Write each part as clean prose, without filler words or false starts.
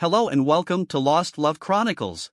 Hello and welcome to Lost Love Chronicles.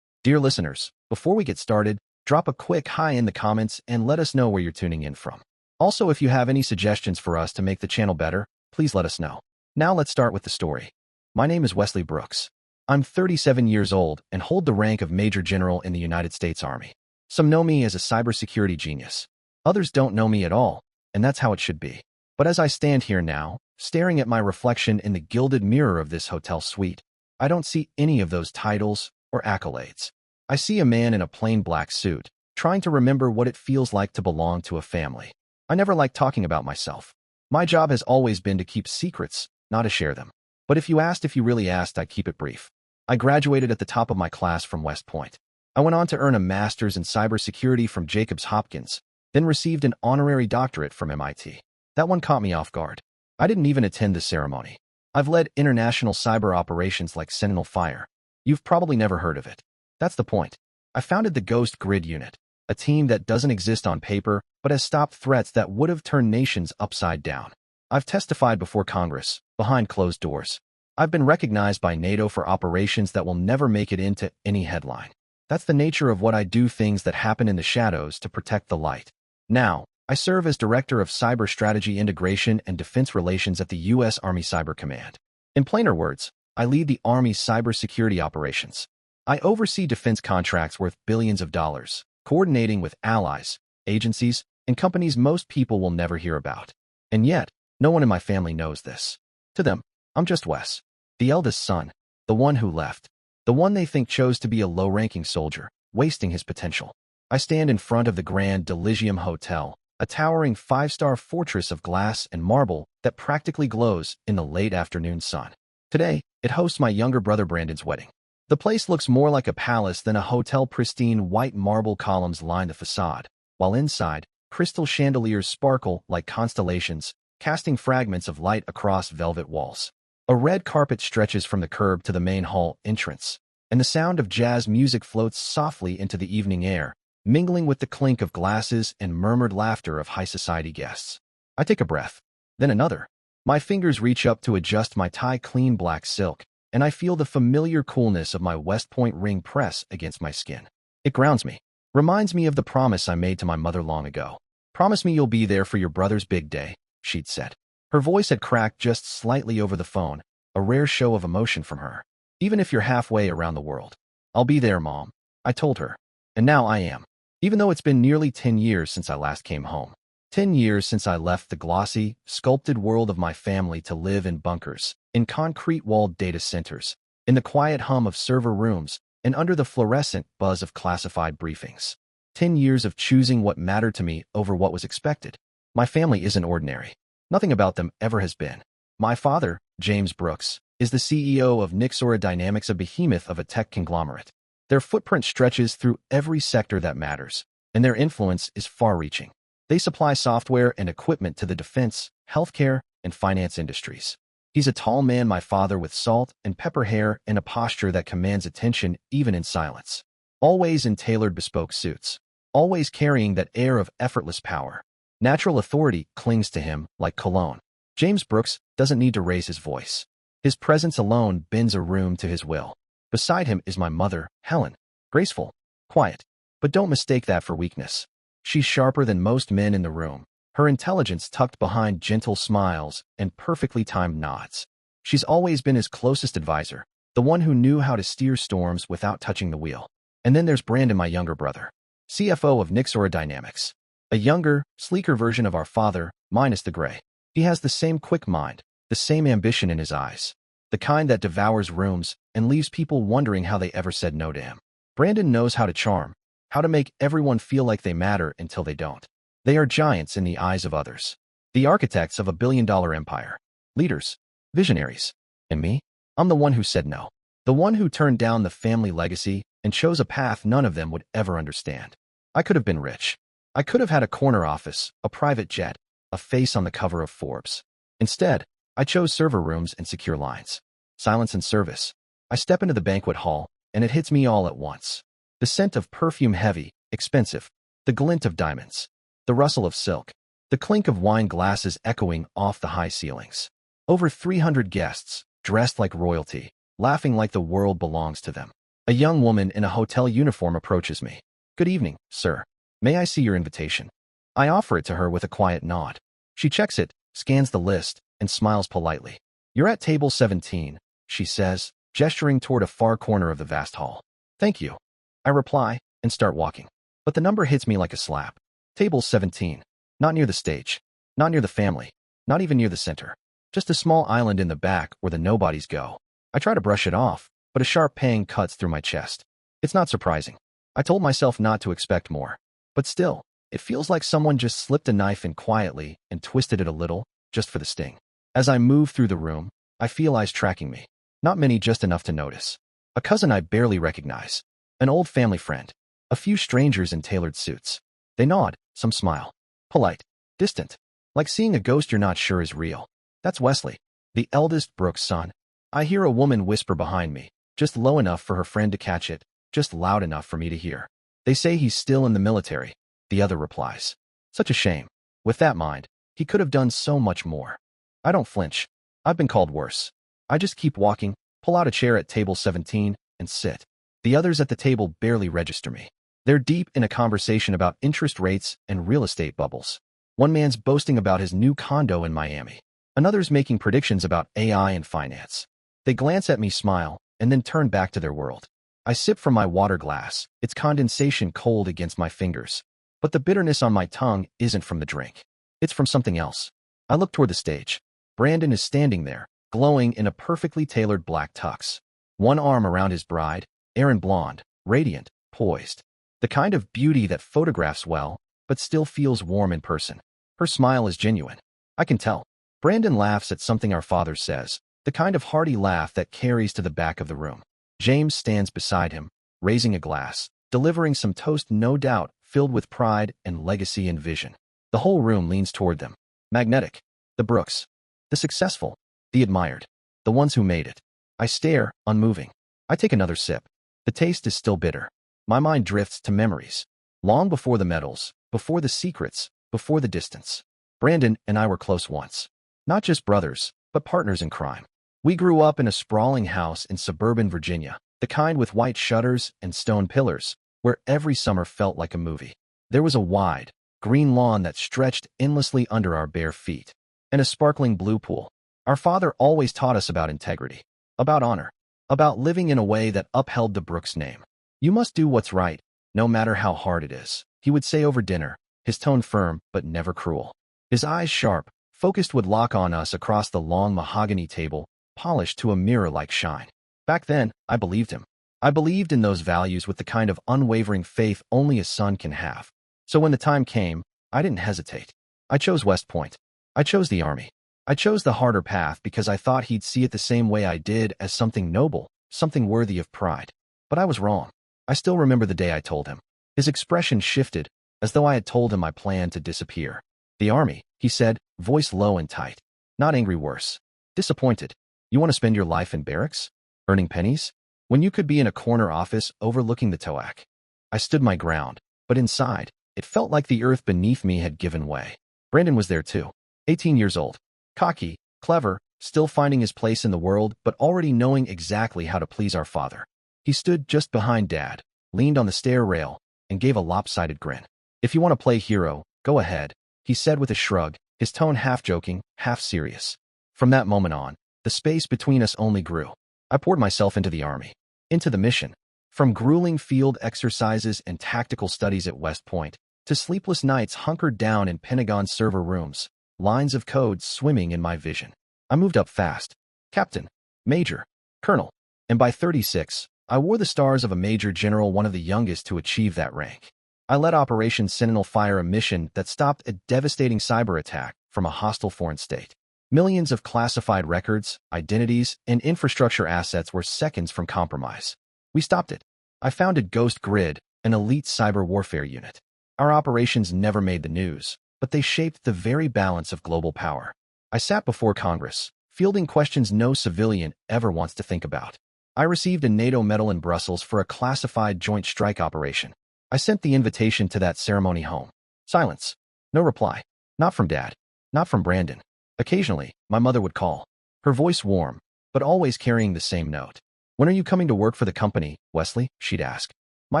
Dear listeners, before we get started, drop a quick hi in the comments and let us know where you're tuning in from. Also, if you have any suggestions for us to make the channel better, please let us know. Now let's start with the story. My name is Wesley Brooks. I'm 37 years old and hold the rank of Major General in the United States Army. Some know me as a cybersecurity genius. Others don't know me at all, and that's how it should be. But as I stand here now, staring at my reflection in the gilded mirror of this hotel suite, I don't see any of those titles or accolades. I see a man in a plain black suit, trying to remember what it feels like to belong to a family. I never like talking about myself. My job has always been to keep secrets, not to share them. But if you really asked, I'd keep it brief. I graduated at the top of my class from West Point. I went on to earn a master's in cybersecurity from Johns Hopkins, then received an honorary doctorate from MIT. That one caught me off guard. I didn't even attend the ceremony. I've led international cyber operations like Sentinel Fire. You've probably never heard of it. That's the point. I founded the Ghost Grid Unit, a team that doesn't exist on paper but has stopped threats that would have turned nations upside down. I've testified before Congress, behind closed doors. I've been recognized by NATO for operations that will never make it into any headline. That's the nature of what I do, things that happen in the shadows to protect the light. Now, I serve as Director of Cyber Strategy Integration and Defense Relations at the U.S. Army Cyber Command. In plainer words, I lead the Army's cybersecurity operations. I oversee defense contracts worth billions of dollars, coordinating with allies, agencies, and companies most people will never hear about. And yet, no one in my family knows this. To them, I'm just Wes, the eldest son, the one who left, the one they think chose to be a low-ranking soldier, wasting his potential. I stand in front of the Grand Elysium Hotel, a towering 5-star fortress of glass and marble that practically glows in the late afternoon sun. Today, it hosts my younger brother Brandon's wedding. The place looks more like a palace than a hotel. Pristine white marble columns line the facade, while inside, crystal chandeliers sparkle like constellations, casting fragments of light across velvet walls. A red carpet stretches from the curb to the main hall entrance, and the sound of jazz music floats softly into the evening air, mingling with the clink of glasses and murmured laughter of high society guests. I take a breath, then another. My fingers reach up to adjust my tie, clean black silk, and I feel the familiar coolness of my West Point ring press against my skin. It grounds me, reminds me of the promise I made to my mother long ago. "Promise me you'll be there for your brother's big day," she'd said. Her voice had cracked just slightly over the phone, a rare show of emotion from her. "Even if you're halfway around the world." "I'll be there, Mom," I told her. And now I am. Even though it's been nearly 10 years since I last came home. 10 years since I left the glossy, sculpted world of my family to live in bunkers, in concrete-walled data centers, in the quiet hum of server rooms, and under the fluorescent buzz of classified briefings. 10 years of choosing what mattered to me over what was expected. My family isn't ordinary. Nothing about them ever has been. My father, James Brooks, is the CEO of Nixora Dynamics, a behemoth of a tech conglomerate. Their footprint stretches through every sector that matters, and their influence is far-reaching. They supply software and equipment to the defense, healthcare, and finance industries. He's a tall man, my father, with salt and pepper hair and a posture that commands attention even in silence. Always in tailored bespoke suits. Always carrying that air of effortless power. Natural authority clings to him like cologne. James Brooks doesn't need to raise his voice. His presence alone bends a room to his will. Beside him is my mother, Helen. Graceful, quiet, but don't mistake that for weakness. She's sharper than most men in the room, her intelligence tucked behind gentle smiles and perfectly timed nods. She's always been his closest advisor, the one who knew how to steer storms without touching the wheel. And then there's Brandon, my younger brother, CFO of Nixora Dynamics. A younger, sleeker version of our father, minus the gray. He has the same quick mind, the same ambition in his eyes. The kind that devours rooms and leaves people wondering how they ever said no to him. Brandon knows how to charm, how to make everyone feel like they matter until they don't. They are giants in the eyes of others. The architects of a billion-dollar empire. Leaders. Visionaries. And me? I'm the one who said no. The one who turned down the family legacy and chose a path none of them would ever understand. I could have been rich. I could have had a corner office, a private jet, a face on the cover of Forbes. Instead, I chose server rooms and secure lines. Silence and service. I step into the banquet hall, and it hits me all at once. The scent of perfume, heavy, expensive. The glint of diamonds. The rustle of silk. The clink of wine glasses echoing off the high ceilings. Over 300 guests, dressed like royalty, laughing like the world belongs to them. A young woman in a hotel uniform approaches me. "Good evening, sir. May I see your invitation?" I offer it to her with a quiet nod. She checks it, scans the list, and smiles politely. "You're at table 17, she says, gesturing toward a far corner of the vast hall. "Thank you," I reply, and start walking. But the number hits me like a slap. Table 17. Not near the stage. Not near the family. Not even near the center. Just a small island in the back where the nobodies go. I try to brush it off, but a sharp pang cuts through my chest. It's not surprising. I told myself not to expect more. But still, it feels like someone just slipped a knife in quietly and twisted it a little, just for the sting. As I move through the room, I feel eyes tracking me. Not many, just enough to notice. A cousin I barely recognize. An old family friend. A few strangers in tailored suits. They nod, some smile. Polite. Distant. Like seeing a ghost you're not sure is real. That's Wesley, the eldest Brooks' son. I hear a woman whisper behind me, just low enough for her friend to catch it, just loud enough for me to hear. "They say he's still in the military," the other replies. Such a shame. With that mind, he could have done so much more. I don't flinch. I've been called worse. I just keep walking, pull out a chair at table 17, and sit. The others at the table barely register me. They're deep in a conversation about interest rates and real estate bubbles. One man's boasting about his new condo in Miami. Another's making predictions about AI and finance. They glance at me, smile, and then turn back to their world. I sip from my water glass, its condensation cold against my fingers. But the bitterness on my tongue isn't from the drink. It's from something else. I look toward the stage. Brandon is standing there, glowing in a perfectly tailored black tux. One arm around his bride, Erin, blonde, radiant, poised. The kind of beauty that photographs well, but still feels warm in person. Her smile is genuine. I can tell. Brandon laughs at something our father says, the kind of hearty laugh that carries to the back of the room. James stands beside him, raising a glass, delivering some toast, no doubt, filled with pride and legacy and vision. The whole room leans toward them. Magnetic. The Brooks. The successful. The admired. The ones who made it. I stare, unmoving. I take another sip. The taste is still bitter. My mind drifts to memories. Long before the medals, before the secrets, before the distance. Brandon and I were close once. Not just brothers, but partners in crime. We grew up in a sprawling house in suburban Virginia, the kind with white shutters and stone pillars, where every summer felt like a movie. There was a wide, green lawn that stretched endlessly under our bare feet, and a sparkling blue pool. Our father always taught us about integrity, about honor, about living in a way that upheld the Brooks name. "You must do what's right, no matter how hard it is," he would say over dinner, his tone firm but never cruel. His eyes sharp, focused, would lock on us across the long mahogany table, polished to a mirror-like shine. Back then, I believed him. I believed in those values with the kind of unwavering faith only a son can have. So when the time came, I didn't hesitate. I chose West Point. I chose the Army. I chose the harder path because I thought he'd see it the same way I did, as something noble, something worthy of pride. But I was wrong. I still remember the day I told him. His expression shifted, as though I had told him I planned to disappear. "The Army," he said, voice low and tight. Not angry, worse. Disappointed. "You want to spend your life in barracks? Earning pennies? When you could be in a corner office overlooking the TOAC?" I stood my ground, but inside, it felt like the earth beneath me had given way. Brandon was there too. 18 years old. Cocky, clever, still finding his place in the world, but already knowing exactly how to please our father. He stood just behind Dad, leaned on the stair rail, and gave a lopsided grin. "If you want to play hero, go ahead," he said with a shrug, his tone half joking, half serious. From that moment on, the space between us only grew. I poured myself into the Army, into the mission. From grueling field exercises and tactical studies at West Point, to sleepless nights hunkered down in Pentagon server rooms, lines of code swimming in my vision. I moved up fast. Captain, Major, Colonel, and by 36, I wore the stars of a Major General, one of the youngest to achieve that rank. I led Operation Sentinel Fire, a mission that stopped a devastating cyber attack from a hostile foreign state. Millions of classified records, identities, and infrastructure assets were seconds from compromise. We stopped it. I founded Ghost Grid, an elite cyber warfare unit. Our operations never made the news, but they shaped the very balance of global power. I sat before Congress, fielding questions no civilian ever wants to think about. I received a NATO medal in Brussels for a classified joint strike operation. I sent the invitation to that ceremony home. Silence. No reply. Not from Dad. Not from Brandon. Occasionally, my mother would call. Her voice warm, but always carrying the same note. "When are you coming to work for the company, Wesley?" she'd ask. My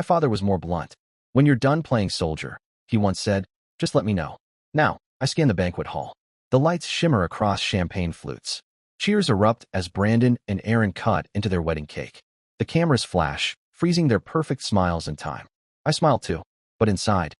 father was more blunt. "When you're done playing soldier," he once said, "just let me know." Now, I scan the banquet hall. The lights shimmer across champagne flutes. Cheers erupt as Brandon and Aaron cut into their wedding cake. The cameras flash, freezing their perfect smiles in time. I smile too, but inside,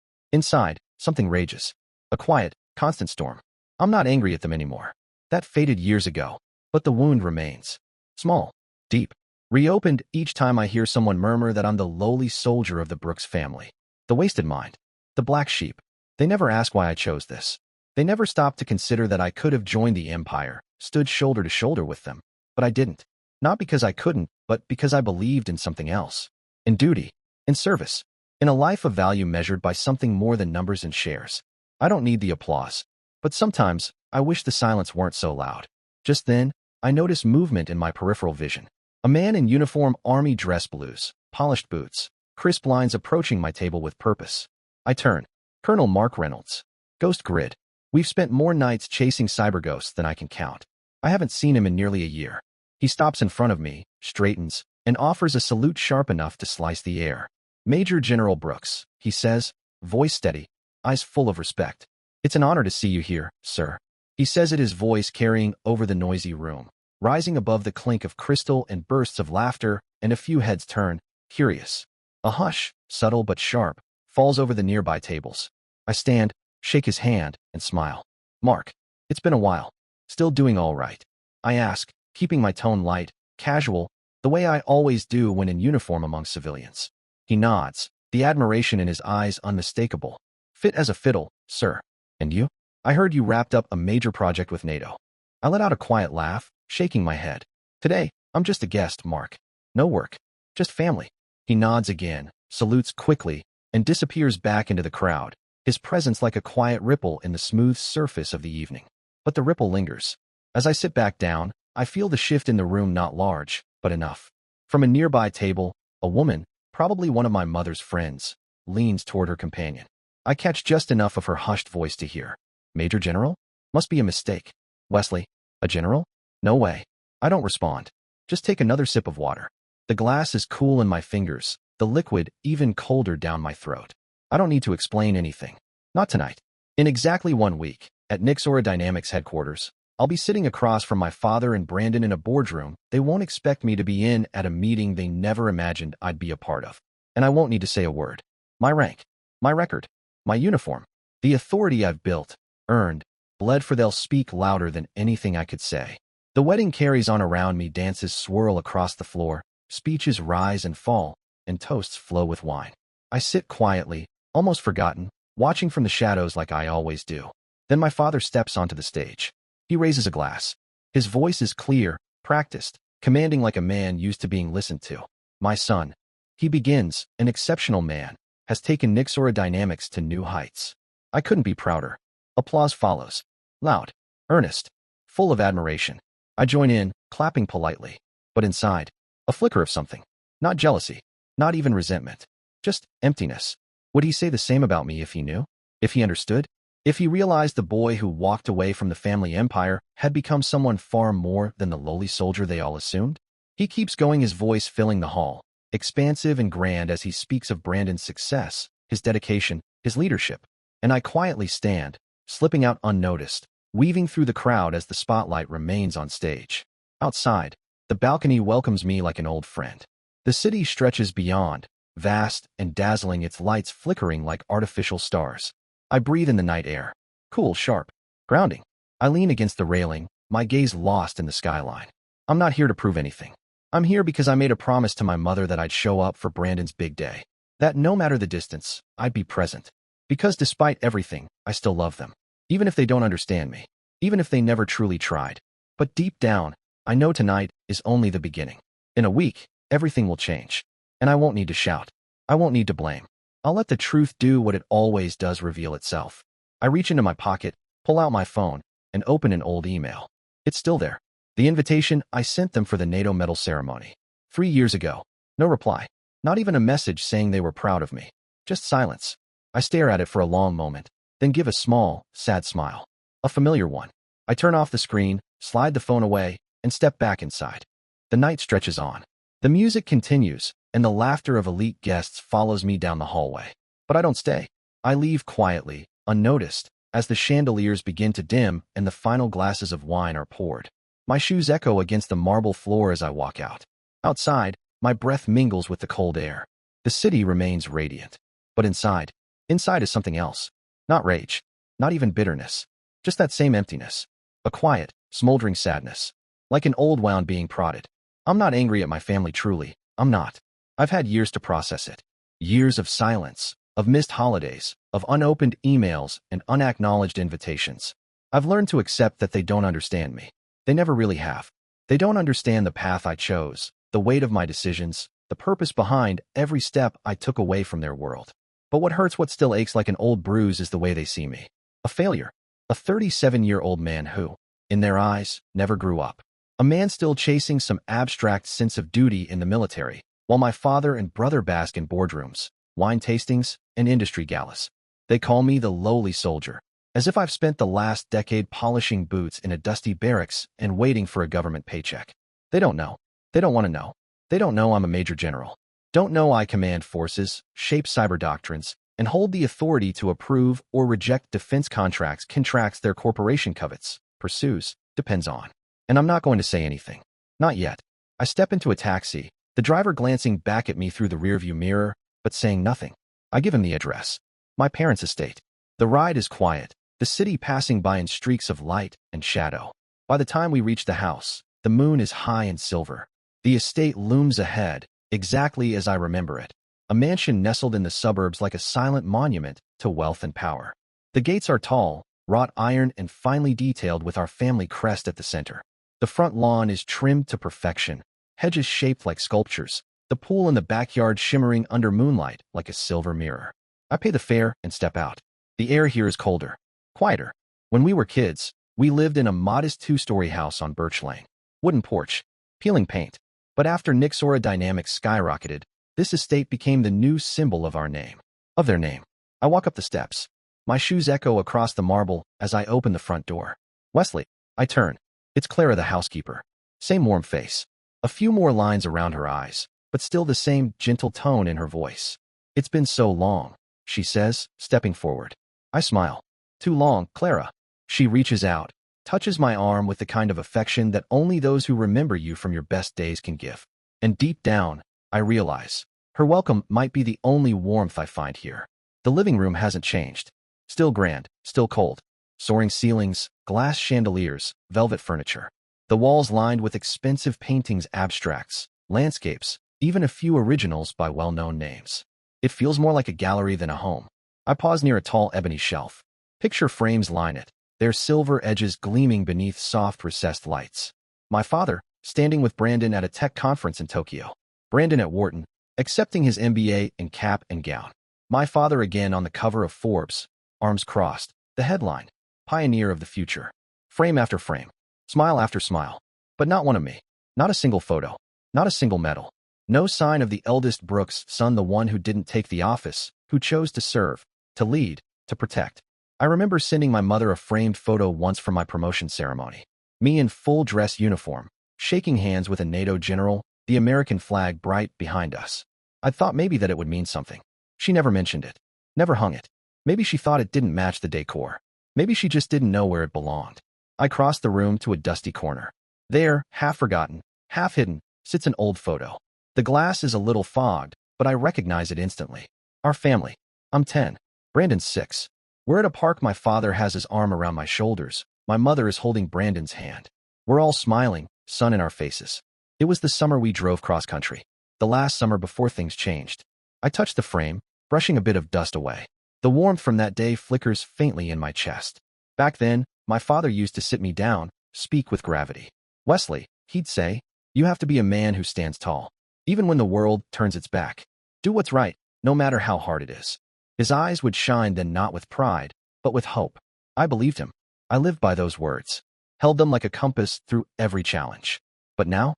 something rages. A quiet, constant storm. I'm not angry at them anymore. That faded years ago, but the wound remains. Small, deep, reopened each time I hear someone murmur that I'm the lowly soldier of the Brooks family. The wasted mind. The black sheep. They never ask why I chose this. They never stopped to consider that I could have joined the empire, stood shoulder to shoulder with them. But I didn't. Not because I couldn't, but because I believed in something else. In duty. In service. In a life of value measured by something more than numbers and shares. I don't need the applause. But sometimes, I wish the silence weren't so loud. Just then, I notice movement in my peripheral vision. A man in uniform, army dress blues, polished boots, crisp lines approaching my table with purpose. I turn. Colonel Mark Reynolds. Ghost grid. We've spent more nights chasing cyber ghosts than I can count. I haven't seen him in nearly a year. He stops in front of me, straightens, and offers a salute sharp enough to slice the air. "Major General Brooks," he says, voice steady, eyes full of respect. "It's an honor to see you here, sir." He says it, his voice carrying over the noisy room, rising above the clink of crystal and bursts of laughter, and a few heads turn, curious. A hush, subtle but sharp, falls over the nearby tables. I stand, shake his hand, and smile. "Mark, it's been a while. Still doing all right?" I ask, keeping my tone light, casual, the way I always do when in uniform among civilians. He nods, the admiration in his eyes unmistakable. "Fit as a fiddle, sir. And you? I heard you wrapped up a major project with NATO." I let out a quiet laugh, shaking my head. "Today, I'm just a guest, Mark. No work. Just family." He nods again, salutes quickly, and disappears back into the crowd, his presence like a quiet ripple in the smooth surface of the evening. But the ripple lingers. As I sit back down, I feel the shift in the room, not large, but enough. From a nearby table, a woman, probably one of my mother's friends, leans toward her companion. I catch just enough of her hushed voice to hear. "Major General? Must be a mistake. Wesley, a general? No way." I don't respond. Just take another sip of water. The glass is cool in my fingers, the liquid even colder down my throat. I don't need to explain anything. Not tonight. In exactly 1 week, at Nixora Dynamics headquarters, I'll be sitting across from my father and Brandon in a boardroom they won't expect me to be in, at a meeting they never imagined I'd be a part of. And I won't need to say a word. My rank, my record, my uniform, the authority I've built, earned, bled for, they'll speak louder than anything I could say. The wedding carries on around me, dances swirl across the floor, speeches rise and fall, and toasts flow with wine. I sit quietly, almost forgotten, watching from the shadows like I always do. Then my father steps onto the stage. He raises a glass. His voice is clear, practiced, commanding, like a man used to being listened to. "My son," he begins, "an exceptional man, has taken Nixora Dynamics to new heights." I couldn't be prouder. Applause follows. Loud, earnest, full of admiration. I join in, clapping politely. But inside, a flicker of something. Not jealousy, not even resentment. Just emptiness. Would he say the same about me if he knew? If he understood? If he realized the boy who walked away from the family empire had become someone far more than the lowly soldier they all assumed? He keeps going, his voice filling the hall, expansive and grand as he speaks of Brandon's success, his dedication, his leadership. And I quietly stand, slipping out unnoticed, weaving through the crowd as the spotlight remains on stage. Outside, the balcony welcomes me like an old friend. The city stretches beyond, vast and dazzling, its lights flickering like artificial stars. I breathe in the night air. Cool, sharp, grounding. I lean against the railing, my gaze lost in the skyline. I'm not here to prove anything. I'm here because I made a promise to my mother that I'd show up for Brandon's big day. That no matter the distance, I'd be present. Because despite everything, I still love them. Even if they don't understand me. Even if they never truly tried. But deep down, I know tonight is only the beginning. In a week, everything will change. And I won't need to shout. I won't need to blame. I'll let the truth do what it always does, reveal itself. I reach into my pocket, pull out my phone, and open an old email. It's still there. The invitation I sent them for the NATO medal ceremony. 3 years ago. No reply. Not even a message saying they were proud of me. Just silence. I stare at it for a long moment, then give a small, sad smile. A familiar one. I turn off the screen, slide the phone away, and step back inside. The night stretches on. The music continues, and the laughter of elite guests follows me down the hallway. But I don't stay. I leave quietly, unnoticed, as the chandeliers begin to dim and the final glasses of wine are poured. My shoes echo against the marble floor as I walk out. Outside, my breath mingles with the cold air. The city remains radiant. But inside is something else. Not rage, not even bitterness. Just that same emptiness. A quiet, smoldering sadness. Like an old wound being prodded. I'm not angry at my family truly. I'm not. I've had years to process it. Years of silence, of missed holidays, of unopened emails and unacknowledged invitations. I've learned to accept that they don't understand me. They never really have. They don't understand the path I chose, the weight of my decisions, the purpose behind every step I took away from their world. But what hurts, what still aches like an old bruise, is the way they see me. A failure. A 37-year-old man who, in their eyes, never grew up. A man still chasing some abstract sense of duty in the military, while my father and brother bask in boardrooms, wine tastings, and industry galas. They call me the lowly soldier, as if I've spent the last decade polishing boots in a dusty barracks and waiting for a government paycheck. They don't know. They don't want to know. They don't know I'm a major general. Don't know I command forces, shape cyber doctrines, and hold the authority to approve or reject defense contracts their corporation covets, pursues, depends on. And I'm not going to say anything. Not yet. I step into a taxi, the driver glancing back at me through the rearview mirror, but saying nothing. I give him the address. My parents' estate. The ride is quiet, the city passing by in streaks of light and shadow. By the time we reach the house, the moon is high and silver. The estate looms ahead, exactly as I remember it. A mansion nestled in the suburbs like a silent monument to wealth and power. The gates are tall, wrought iron and finely detailed with our family crest at the center. The front lawn is trimmed to perfection, hedges shaped like sculptures, the pool in the backyard shimmering under moonlight like a silver mirror. I pay the fare and step out. The air here is colder, quieter. When we were kids, we lived in a modest 2-story house on Birch Lane. Wooden porch, peeling paint. But after Nixora Dynamics skyrocketed, this estate became the new symbol of their name. I walk up the steps. My shoes echo across the marble as I open the front door. Wesley. I turn. It's Clara, the housekeeper. Same warm face. A few more lines around her eyes, but still the same gentle tone in her voice. It's been so long, she says, stepping forward. I smile. Too long, Clara. She reaches out, touches my arm with the kind of affection that only those who remember you from your best days can give. And deep down, I realize, her welcome might be the only warmth I find here. The living room hasn't changed. Still grand, still cold. Soaring ceilings, glass chandeliers, velvet furniture. The walls lined with expensive paintings, abstracts, landscapes, even a few originals by well-known names. It feels more like a gallery than a home. I pause near a tall ebony shelf. Picture frames line it, their silver edges gleaming beneath soft recessed lights. My father, standing with Brandon at a tech conference in Tokyo. Brandon at Wharton, accepting his MBA in cap and gown. My father again on the cover of Forbes, arms crossed, the headline, Pioneer of the Future. Frame after frame, smile after smile. But not one of me. Not a single photo. Not a single medal. No sign of the eldest Brooks' son, the one who didn't take the office, who chose to serve, to lead, to protect. I remember sending my mother a framed photo once from my promotion ceremony. Me in full dress uniform, shaking hands with a NATO general, the American flag bright behind us. I thought maybe that it would mean something. She never mentioned it. Never hung it. Maybe she thought it didn't match the decor. Maybe she just didn't know where it belonged. I crossed the room to a dusty corner. There, half forgotten, half hidden, sits an old photo. The glass is a little fogged, but I recognize it instantly. Our family. I'm 10. Brandon's 6. We're at a park. My father has his arm around my shoulders. My mother is holding Brandon's hand. We're all smiling, sun in our faces. It was the summer we drove cross-country. The last summer before things changed. I touch the frame, brushing a bit of dust away. The warmth from that day flickers faintly in my chest. Back then, my father used to sit me down, speak with gravity. Wesley, he'd say, you have to be a man who stands tall. Even when the world turns its back. Do what's right, no matter how hard it is. His eyes would shine then, not with pride, but with hope. I believed him. I lived by those words. Held them like a compass through every challenge. But now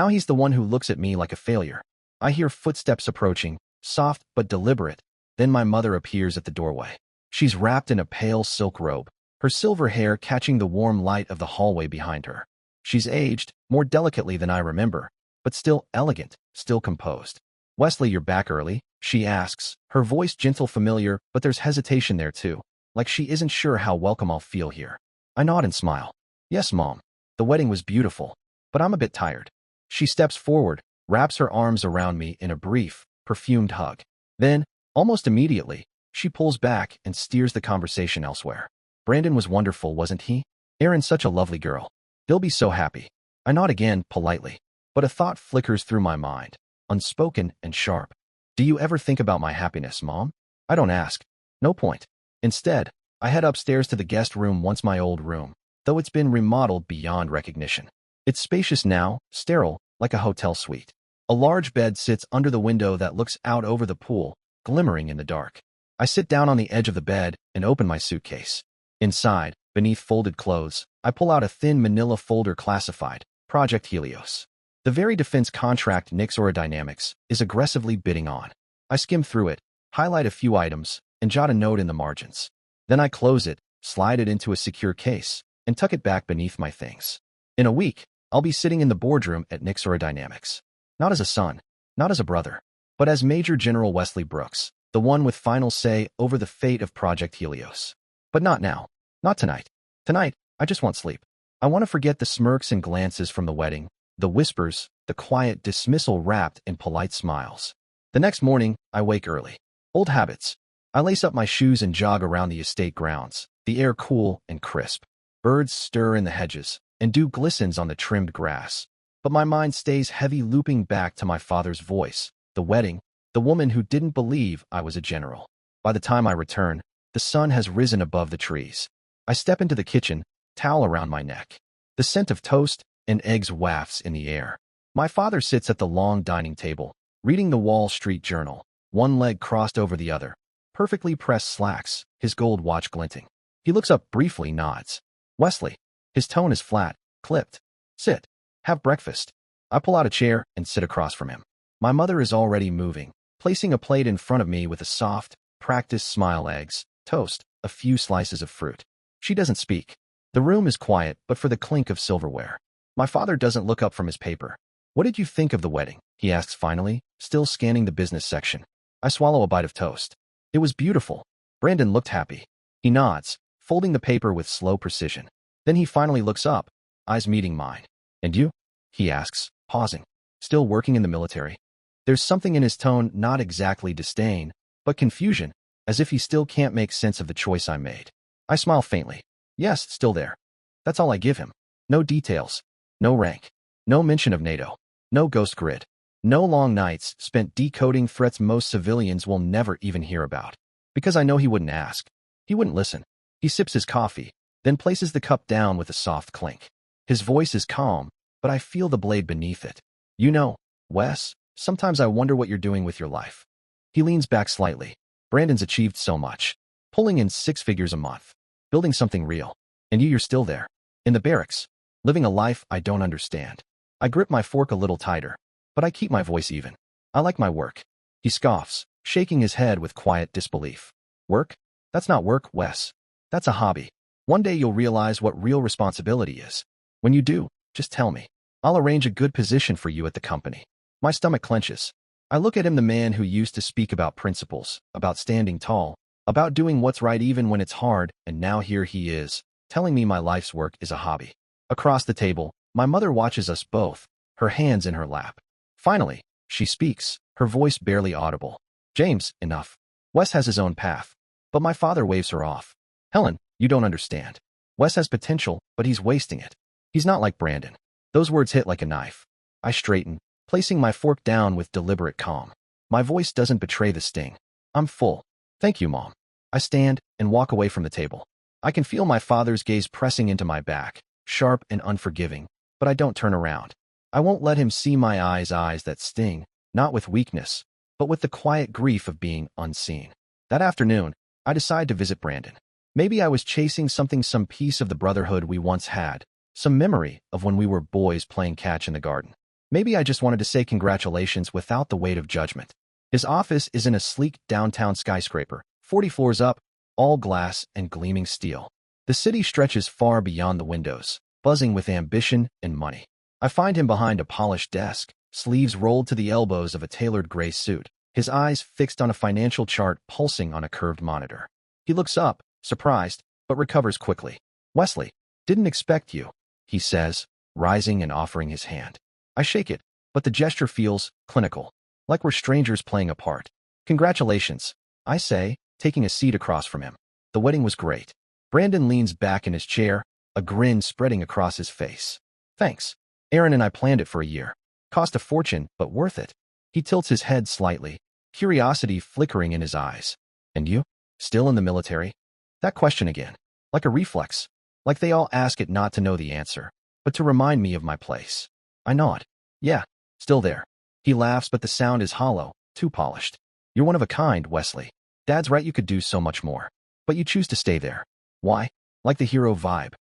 he's the one who looks at me like a failure. I hear footsteps approaching, soft but deliberate. Then my mother appears at the doorway. She's wrapped in a pale silk robe, her silver hair catching the warm light of the hallway behind her. She's aged, more delicately than I remember, but still elegant, still composed. "Wesley, you're back early?" she asks, her voice gentle, familiar, but there's hesitation there too, like she isn't sure how welcome I'll feel here. I nod and smile. "Yes, Mom. The wedding was beautiful, but I'm a bit tired." She steps forward, wraps her arms around me in a brief, perfumed hug. Then, almost immediately, she pulls back and steers the conversation elsewhere. "Brandon was wonderful, wasn't he? Erin's such a lovely girl. They'll be so happy." I nod again, politely, but a thought flickers through my mind, unspoken and sharp. "Do you ever think about my happiness, Mom?" I don't ask. No point. Instead, I head upstairs to the guest room, once my old room, though it's been remodeled beyond recognition. It's spacious now, sterile, like a hotel suite. A large bed sits under the window that looks out over the pool, glimmering in the dark. I sit down on the edge of the bed and open my suitcase. Inside, beneath folded clothes, I pull out a thin manila folder classified Project Helios. The very defense contract Nixora Dynamics is aggressively bidding on. I skim through it, highlight a few items, and jot a note in the margins. Then I close it, slide it into a secure case, and tuck it back beneath my things. In a week, I'll be sitting in the boardroom at Nixora Dynamics. Not as a son, not as a brother, but as Major General Wesley Brooks, the one with final say over the fate of Project Helios. But not now. Not tonight. Tonight, I just want sleep. I want to forget the smirks and glances from the wedding, the whispers, the quiet dismissal wrapped in polite smiles. The next morning, I wake early. Old habits. I lace up my shoes and jog around the estate grounds, the air cool and crisp. Birds stir in the hedges, and dew glistens on the trimmed grass. But my mind stays heavy, looping back to my father's voice, the wedding, the woman who didn't believe I was a general. By the time I return, the sun has risen above the trees. I step into the kitchen, towel around my neck. The scent of toast and eggs wafts in the air. My father sits at the long dining table, reading the Wall Street Journal, one leg crossed over the other, perfectly pressed slacks, his gold watch glinting. He looks up briefly, nods. "Wesley." His tone is flat, clipped. "Sit. Have breakfast." I pull out a chair and sit across from him. My mother is already moving, placing a plate in front of me with a soft, practiced smile, eggs, toast, a few slices of fruit. She doesn't speak. The room is quiet, but for the clink of silverware. My father doesn't look up from his paper. "What did you think of the wedding?" he asks finally, still scanning the business section. I swallow a bite of toast. "It was beautiful." Brandon looked happy. He nods, folding the paper with slow precision. Then he finally looks up, eyes meeting mine. "And you?" he asks, pausing. "Still working in the military?" There's something in his tone, not exactly disdain, but confusion, as if he still can't make sense of the choice I made. I smile faintly. "Yes, still there." That's all I give him. No details. No rank. No mention of NATO. No ghost grid. No long nights spent decoding threats most civilians will never even hear about. Because I know he wouldn't ask. He wouldn't listen. He sips his coffee, then places the cup down with a soft clink. His voice is calm, but I feel the blade beneath it. "You know, Wes, sometimes I wonder what you're doing with your life." He leans back slightly. "Brandon's achieved so much. Pulling in 6 figures a month. Building something real. And you're still there. In the barracks. Living a life I don't understand." I grip my fork a little tighter, but I keep my voice even. "I like my work." He scoffs, shaking his head with quiet disbelief. "Work? That's not work, Wes. That's a hobby. One day you'll realize what real responsibility is. When you do, just tell me. I'll arrange a good position for you at the company." My stomach clenches. I look at him, the man who used to speak about principles, about standing tall, about doing what's right even when it's hard, and now here he is, telling me my life's work is a hobby. Across the table, my mother watches us both, her hands in her lap. Finally, she speaks, her voice barely audible. "James, enough. Wes has his own path." But my father waves her off. "Helen, you don't understand. Wes has potential, but he's wasting it. He's not like Brandon." Those words hit like a knife. I straighten, placing my fork down with deliberate calm. My voice doesn't betray the sting. "I'm full. Thank you, Mom." I stand and walk away from the table. I can feel my father's gaze pressing into my back, sharp and unforgiving, but I don't turn around. I won't let him see my eyes that sting, not with weakness, but with the quiet grief of being unseen. That afternoon, I decide to visit Brandon. Maybe I was chasing something, some piece of the brotherhood we once had, some memory of when we were boys playing catch in the garden. Maybe I just wanted to say congratulations without the weight of judgment. His office is in a sleek downtown skyscraper, 40 floors up, all glass and gleaming steel. The city stretches far beyond the windows, buzzing with ambition and money. I find him behind a polished desk, sleeves rolled to the elbows of a tailored gray suit, his eyes fixed on a financial chart pulsing on a curved monitor. He looks up, surprised, but recovers quickly. "Wesley, didn't expect you," he says, rising and offering his hand. I shake it, but the gesture feels clinical, like we're strangers playing a part. "Congratulations," I say, taking a seat across from him. "The wedding was great." Brandon leans back in his chair, a grin spreading across his face. "Thanks. Aaron and I planned it for a year. Cost a fortune, but worth it." He tilts his head slightly, curiosity flickering in his eyes. "And you? Still in the military?" That question again, like a reflex, like they all ask it not to know the answer, but to remind me of my place. I nod. "Yeah, still there." He laughs, but the sound is hollow, too polished. "You're one of a kind, Wesley. Dad's right, you could do so much more. But you choose to stay there. Why?" Like the hero vibe.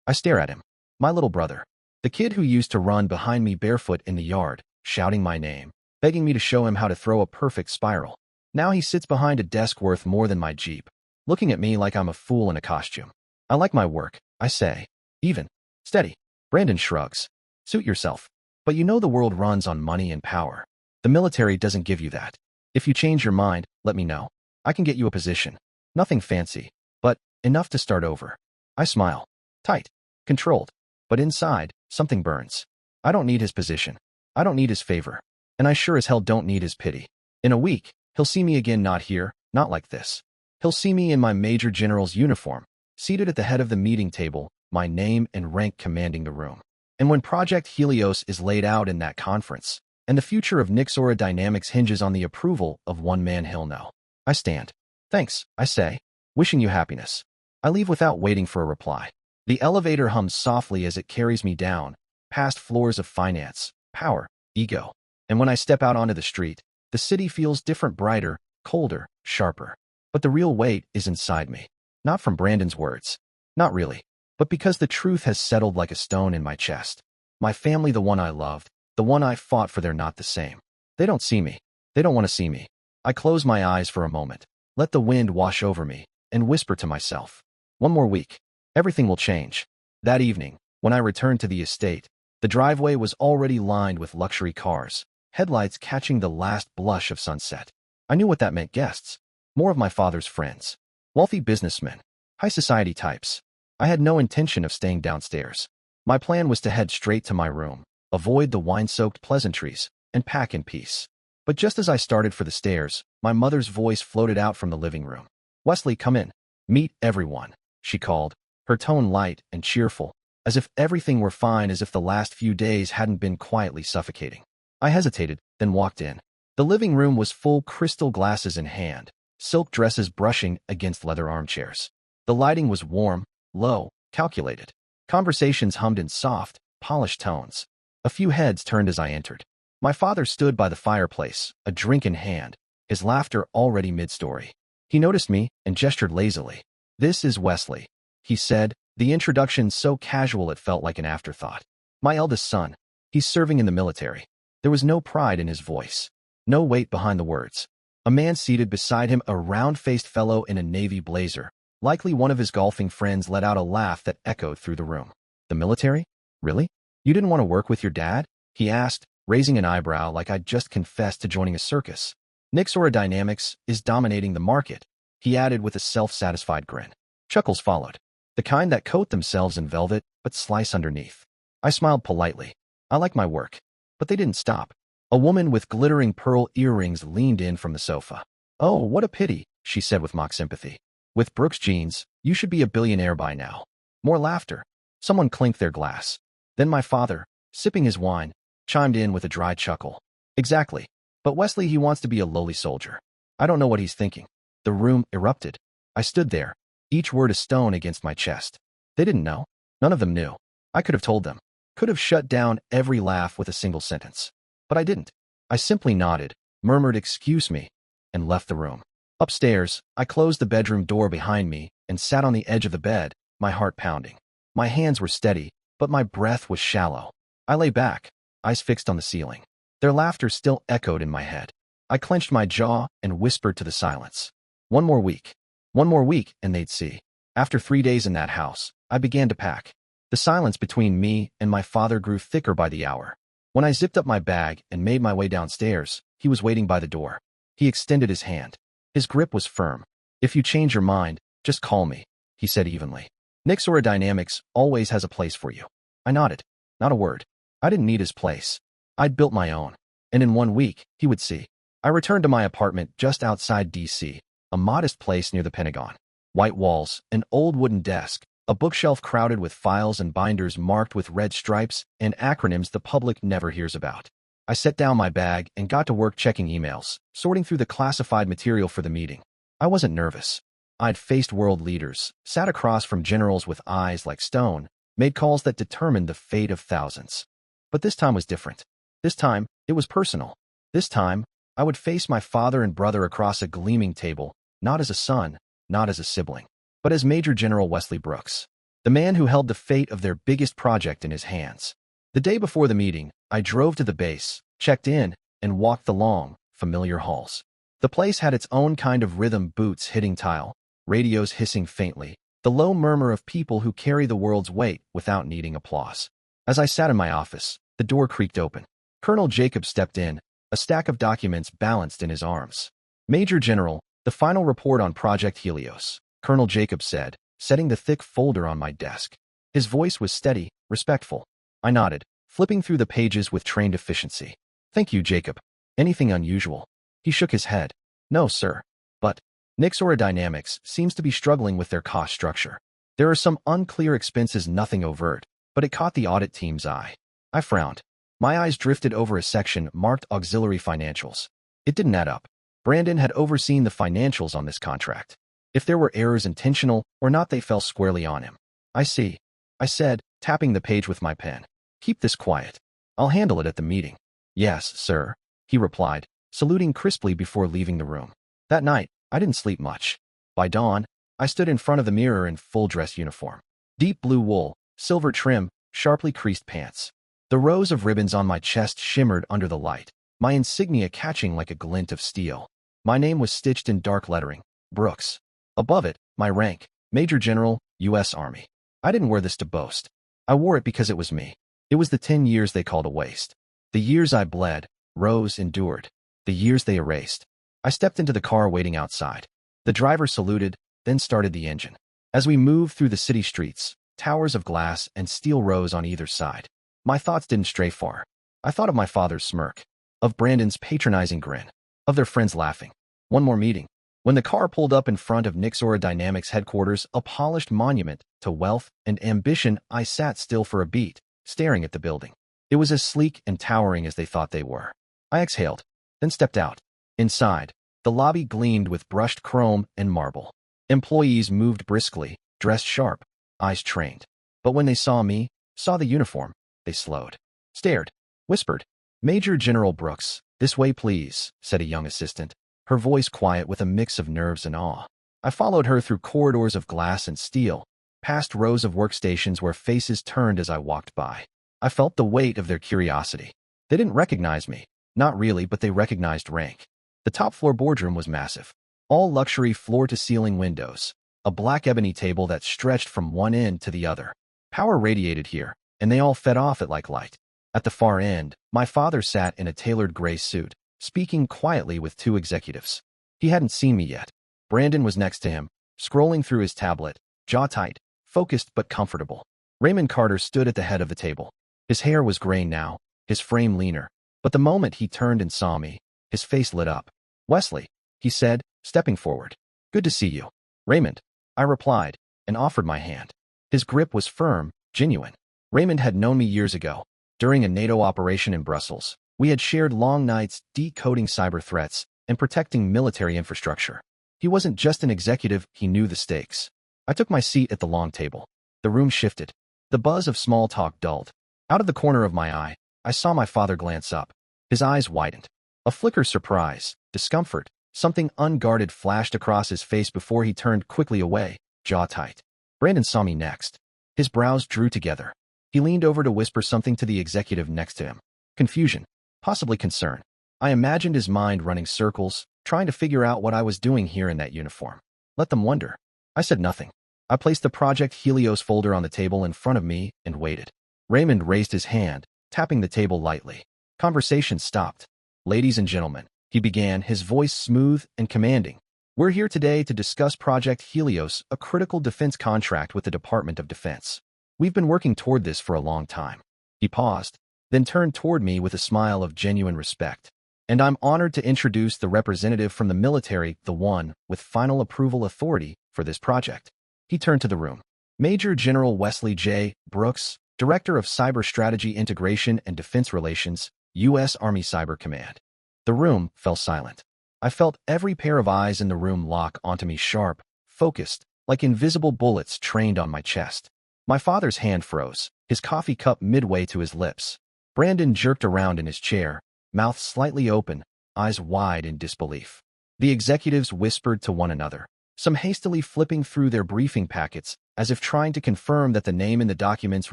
I stare at him. My little brother. The kid who used to run behind me barefoot in the yard, shouting my name, begging me to show him how to throw a perfect spiral. Now he sits behind a desk worth more than my Jeep, looking at me like I'm a fool in a costume. "I like my work," I say. "Even. Steady." Brandon shrugs. "Suit yourself. But you know the world runs on money and power. The military doesn't give you that. If you change your mind, let me know. I can get you a position. Nothing fancy, but enough to start over." I smile. Tight. Controlled. But inside, something burns. I don't need his position. I don't need his favor. And I sure as hell don't need his pity. In a week, he'll see me again, not here, not like this. He'll see me in my Major General's uniform, seated at the head of the meeting table, my name and rank commanding the room. And when Project Helios is laid out in that conference, and the future of Nixora Dynamics hinges on the approval of one man he'll know, I stand. "Thanks," I say, "wishing you happiness." I leave without waiting for a reply. The elevator hums softly as it carries me down, past floors of finance, power, ego. And when I step out onto the street, the city feels different, brighter, colder, sharper. But the real weight is inside me. Not from Brandon's words. Not really. But because the truth has settled like a stone in my chest. My family, the one I loved, the one I fought for, they're not the same. They don't see me. They don't want to see me. I close my eyes for a moment, let the wind wash over me, and whisper to myself, "One more week. Everything will change." That evening, when I returned to the estate, the driveway was already lined with luxury cars, headlights catching the last blush of sunset. I knew what that meant: guests. More of my father's friends. Wealthy businessmen. High society types. I had no intention of staying downstairs. My plan was to head straight to my room, avoid the wine-soaked pleasantries, and pack in peace. But just as I started for the stairs, my mother's voice floated out from the living room. "Wesley, come in. Meet everyone," she called, her tone light and cheerful, as if everything were fine, as if the last few days hadn't been quietly suffocating. I hesitated, then walked in. The living room was full, crystal glasses in hand, silk dresses brushing against leather armchairs. The lighting was warm, low, calculated. Conversations hummed in soft, polished tones. A few heads turned as I entered. My father stood by the fireplace, a drink in hand, his laughter already mid-story. He noticed me and gestured lazily. "This is Wesley," he said, the introduction so casual it felt like an afterthought. "My eldest son. He's serving in the military." There was no pride in his voice, no weight behind the words. A man seated beside him, a round-faced fellow in a navy blazer, likely one of his golfing friends, let out a laugh that echoed through the room. "The military? Really? You didn't want to work with your dad?" he asked, raising an eyebrow like I'd just confessed to joining a circus. "Nixora Dynamics is dominating the market," he added with a self-satisfied grin. Chuckles followed, the kind that coat themselves in velvet but slice underneath. I smiled politely. I like my work. But they didn't stop. A woman with glittering pearl earrings leaned in from the sofa. "Oh, what a pity," she said with mock sympathy. "With Brooks jeans, you should be a billionaire by now." More laughter. Someone clinked their glass. Then my father, sipping his wine, chimed in with a dry chuckle. "Exactly. But Wesley, he wants to be a lowly soldier. I don't know what he's thinking." The room erupted. I stood there, each word a stone against my chest. They didn't know. None of them knew. I could have told them. Could have shut down every laugh with a single sentence. But I didn't. I simply nodded, murmured "excuse me," and left the room. Upstairs, I closed the bedroom door behind me and sat on the edge of the bed, my heart pounding. My hands were steady, but my breath was shallow. I lay back, eyes fixed on the ceiling. Their laughter still echoed in my head. I clenched my jaw and whispered to the silence. One more week. One more week, and they'd see. After 3 days in that house, I began to pack. The silence between me and my father grew thicker by the hour. When I zipped up my bag and made my way downstairs, he was waiting by the door. He extended his hand. His grip was firm. "If you change your mind, just call me," he said evenly. "Nixora Dynamics always has a place for you." I nodded. Not a word. I didn't need his place. I'd built my own. And in 1 week, he would see. I returned to my apartment just outside D.C., a modest place near the Pentagon. White walls, an old wooden desk, a bookshelf crowded with files and binders marked with red stripes and acronyms the public never hears about. I set down my bag and got to work checking emails, sorting through the classified material for the meeting. I wasn't nervous. I'd faced world leaders, sat across from generals with eyes like stone, made calls that determined the fate of thousands. But this time was different. This time, it was personal. This time, I would face my father and brother across a gleaming table, not as a son, not as a sibling, but as Major General Wesley Brooks, the man who held the fate of their biggest project in his hands. The day before the meeting, I drove to the base, checked in, and walked the long, familiar halls. The place had its own kind of rhythm, boots hitting tile, radios hissing faintly, the low murmur of people who carry the world's weight without needing applause. As I sat in my office, the door creaked open. Colonel Jacob stepped in, a stack of documents balanced in his arms. "Major General, the final report on Project Helios," Colonel Jacob said, setting the thick folder on my desk. His voice was steady, respectful. I nodded, flipping through the pages with trained efficiency. "Thank you, Jacob. Anything unusual?" He shook his head. "No, sir. But Nixora Dynamics seems to be struggling with their cost structure. There are some unclear expenses, nothing overt, but it caught the audit team's eye." I frowned. My eyes drifted over a section marked Auxiliary Financials. It didn't add up. Brandon had overseen the financials on this contract. If there were errors intentional or not, they fell squarely on him. "I see," I said, tapping the page with my pen. "Keep this quiet. I'll handle it at the meeting." "Yes, sir," he replied, saluting crisply before leaving the room. That night, I didn't sleep much. By dawn, I stood in front of the mirror in full dress uniform. Deep blue wool, silver trim, sharply creased pants. The rows of ribbons on my chest shimmered under the light, my insignia catching like a glint of steel. My name was stitched in dark lettering, Brooks. Above it, my rank, Major General, U.S. Army. I didn't wear this to boast. I wore it because it was me. It was the 10 years they called a waste. The years I bled, rose, endured. The years they erased. I stepped into the car waiting outside. The driver saluted, then started the engine. As we moved through the city streets, towers of glass and steel rose on either side. My thoughts didn't stray far. I thought of my father's smirk, of Brandon's patronizing grin, of their friends laughing. One more meeting. When the car pulled up in front of Nixora Dynamics headquarters, a polished monument to wealth and ambition, I sat still for a beat, staring at the building. It was as sleek and towering as they thought they were. I exhaled, then stepped out. Inside, the lobby gleamed with brushed chrome and marble. Employees moved briskly, dressed sharp, eyes trained. But when they saw me, saw the uniform, they slowed, stared, whispered. "Major General Brooks, this way please," said a young assistant, her voice quiet with a mix of nerves and awe. I followed her through corridors of glass and steel, past rows of workstations where faces turned as I walked by. I felt the weight of their curiosity. They didn't recognize me. Not really, but they recognized rank. The top-floor boardroom was massive. All luxury floor-to-ceiling windows. A black ebony table that stretched from one end to the other. Power radiated here, and they all fed off it like light. At the far end, my father sat in a tailored gray suit, speaking quietly with two executives. He hadn't seen me yet. Brandon was next to him, scrolling through his tablet, jaw tight, focused but comfortable. Raymond Carter stood at the head of the table. His hair was gray now, his frame leaner, but the moment he turned and saw me, his face lit up. "Wesley," he said, stepping forward. "Good to see you." "Raymond," I replied, and offered my hand. His grip was firm, genuine. Raymond had known me years ago. During a NATO operation in Brussels, we had shared long nights decoding cyber threats and protecting military infrastructure. He wasn't just an executive, he knew the stakes. I took my seat at the long table. The room shifted. The buzz of small talk dulled. Out of the corner of my eye, I saw my father glance up. His eyes widened. A flicker surprise, discomfort, something unguarded flashed across his face before he turned quickly away, jaw tight. Brandon saw me next. His brows drew together. He leaned over to whisper something to the executive next to him. Confusion, possibly concern. I imagined his mind running circles, trying to figure out what I was doing here in that uniform. Let them wonder. I said nothing. I placed the Project Helios folder on the table in front of me and waited. Raymond raised his hand, tapping the table lightly. Conversation stopped. "Ladies and gentlemen," he began, his voice smooth and commanding. "We're here today to discuss Project Helios, a critical defense contract with the Department of Defense. We've been working toward this for a long time." He paused, then turned toward me with a smile of genuine respect. "And I'm honored to introduce the representative from the military, the one with final approval authority for this project." He turned to the room. Major General Wesley J. Brooks, Director of Cyber Strategy Integration and Defense Relations, U.S. Army Cyber Command. The room fell silent. I felt every pair of eyes in the room lock onto me, sharp, focused, like invisible bullets trained on my chest. My father's hand froze, his coffee cup midway to his lips. Brandon jerked around in his chair, mouth slightly open, eyes wide in disbelief. The executives whispered to one another, some hastily flipping through their briefing packets, as if trying to confirm that the name in the documents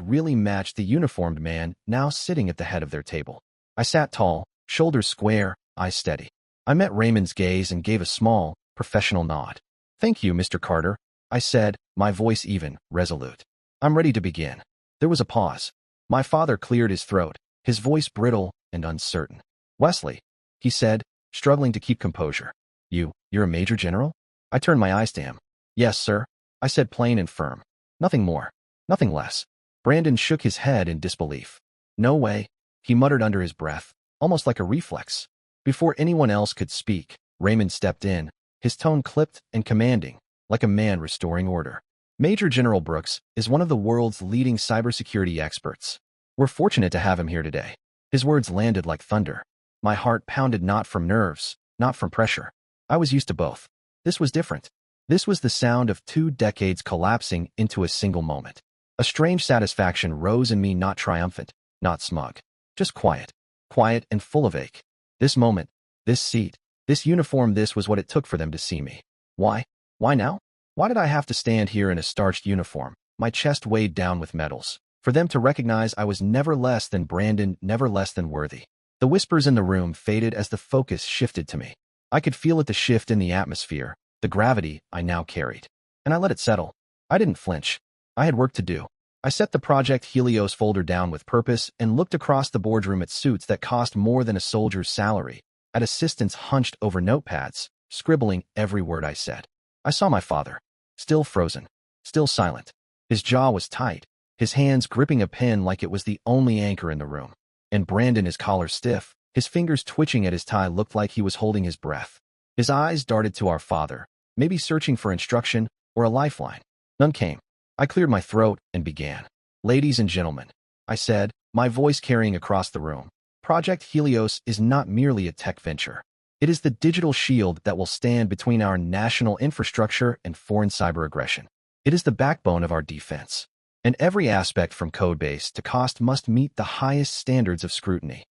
really matched the uniformed man now sitting at the head of their table. I sat tall, shoulders square, eyes steady. I met Raymond's gaze and gave a small, professional nod. "Thank you, Mr. Carter," I said, my voice even, resolute. "I'm ready to begin." There was a pause. My father cleared his throat, his voice brittle and uncertain. "Wesley," he said, struggling to keep composure. You're a major general?" I turned my eyes to him. "Yes, sir," I said, plain and firm. "Nothing more. Nothing less." Brandon shook his head in disbelief. "No way," he muttered under his breath, almost like a reflex. Before anyone else could speak, Raymond stepped in, his tone clipped and commanding, like a man restoring order. "Major General Brooks is one of the world's leading cybersecurity experts. We're fortunate to have him here today." His words landed like thunder. My heart pounded, not from nerves, not from pressure. I was used to both. This was different. This was the sound of 2 decades collapsing into a single moment. A strange satisfaction rose in me, not triumphant, not smug, just quiet. Quiet and full of ache. This moment, this seat, this uniform, this was what it took for them to see me. Why? Why now? Why did I have to stand here in a starched uniform, my chest weighed down with medals, for them to recognize I was never less than Brandon, never less than worthy? The whispers in the room faded as the focus shifted to me. I could feel it, the shift in the atmosphere, the gravity I now carried. And I let it settle. I didn't flinch. I had work to do. I set the Project Helios folder down with purpose and looked across the boardroom at suits that cost more than a soldier's salary, at assistants hunched over notepads, scribbling every word I said. I saw my father, still frozen, still silent. His jaw was tight, his hands gripping a pen like it was the only anchor in the room. And Brandon, his collar stiff, his fingers twitching at his tie, looked like he was holding his breath. His eyes darted to our father, maybe searching for instruction or a lifeline. None came. I cleared my throat and began. "Ladies and gentlemen," I said, my voice carrying across the room, "Project Helios is not merely a tech venture. It is the digital shield that will stand between our national infrastructure and foreign cyber aggression. It is the backbone of our defense. And every aspect from codebase to cost must meet the highest standards of scrutiny."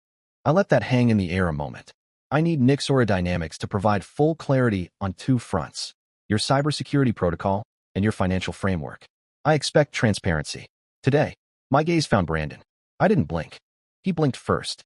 I let that hang in the air a moment. I need Nixora Dynamics to provide full clarity on 2 fronts: your cybersecurity protocol and your financial framework. I expect transparency. Today, my gaze found Brandon. I didn't blink. He blinked first.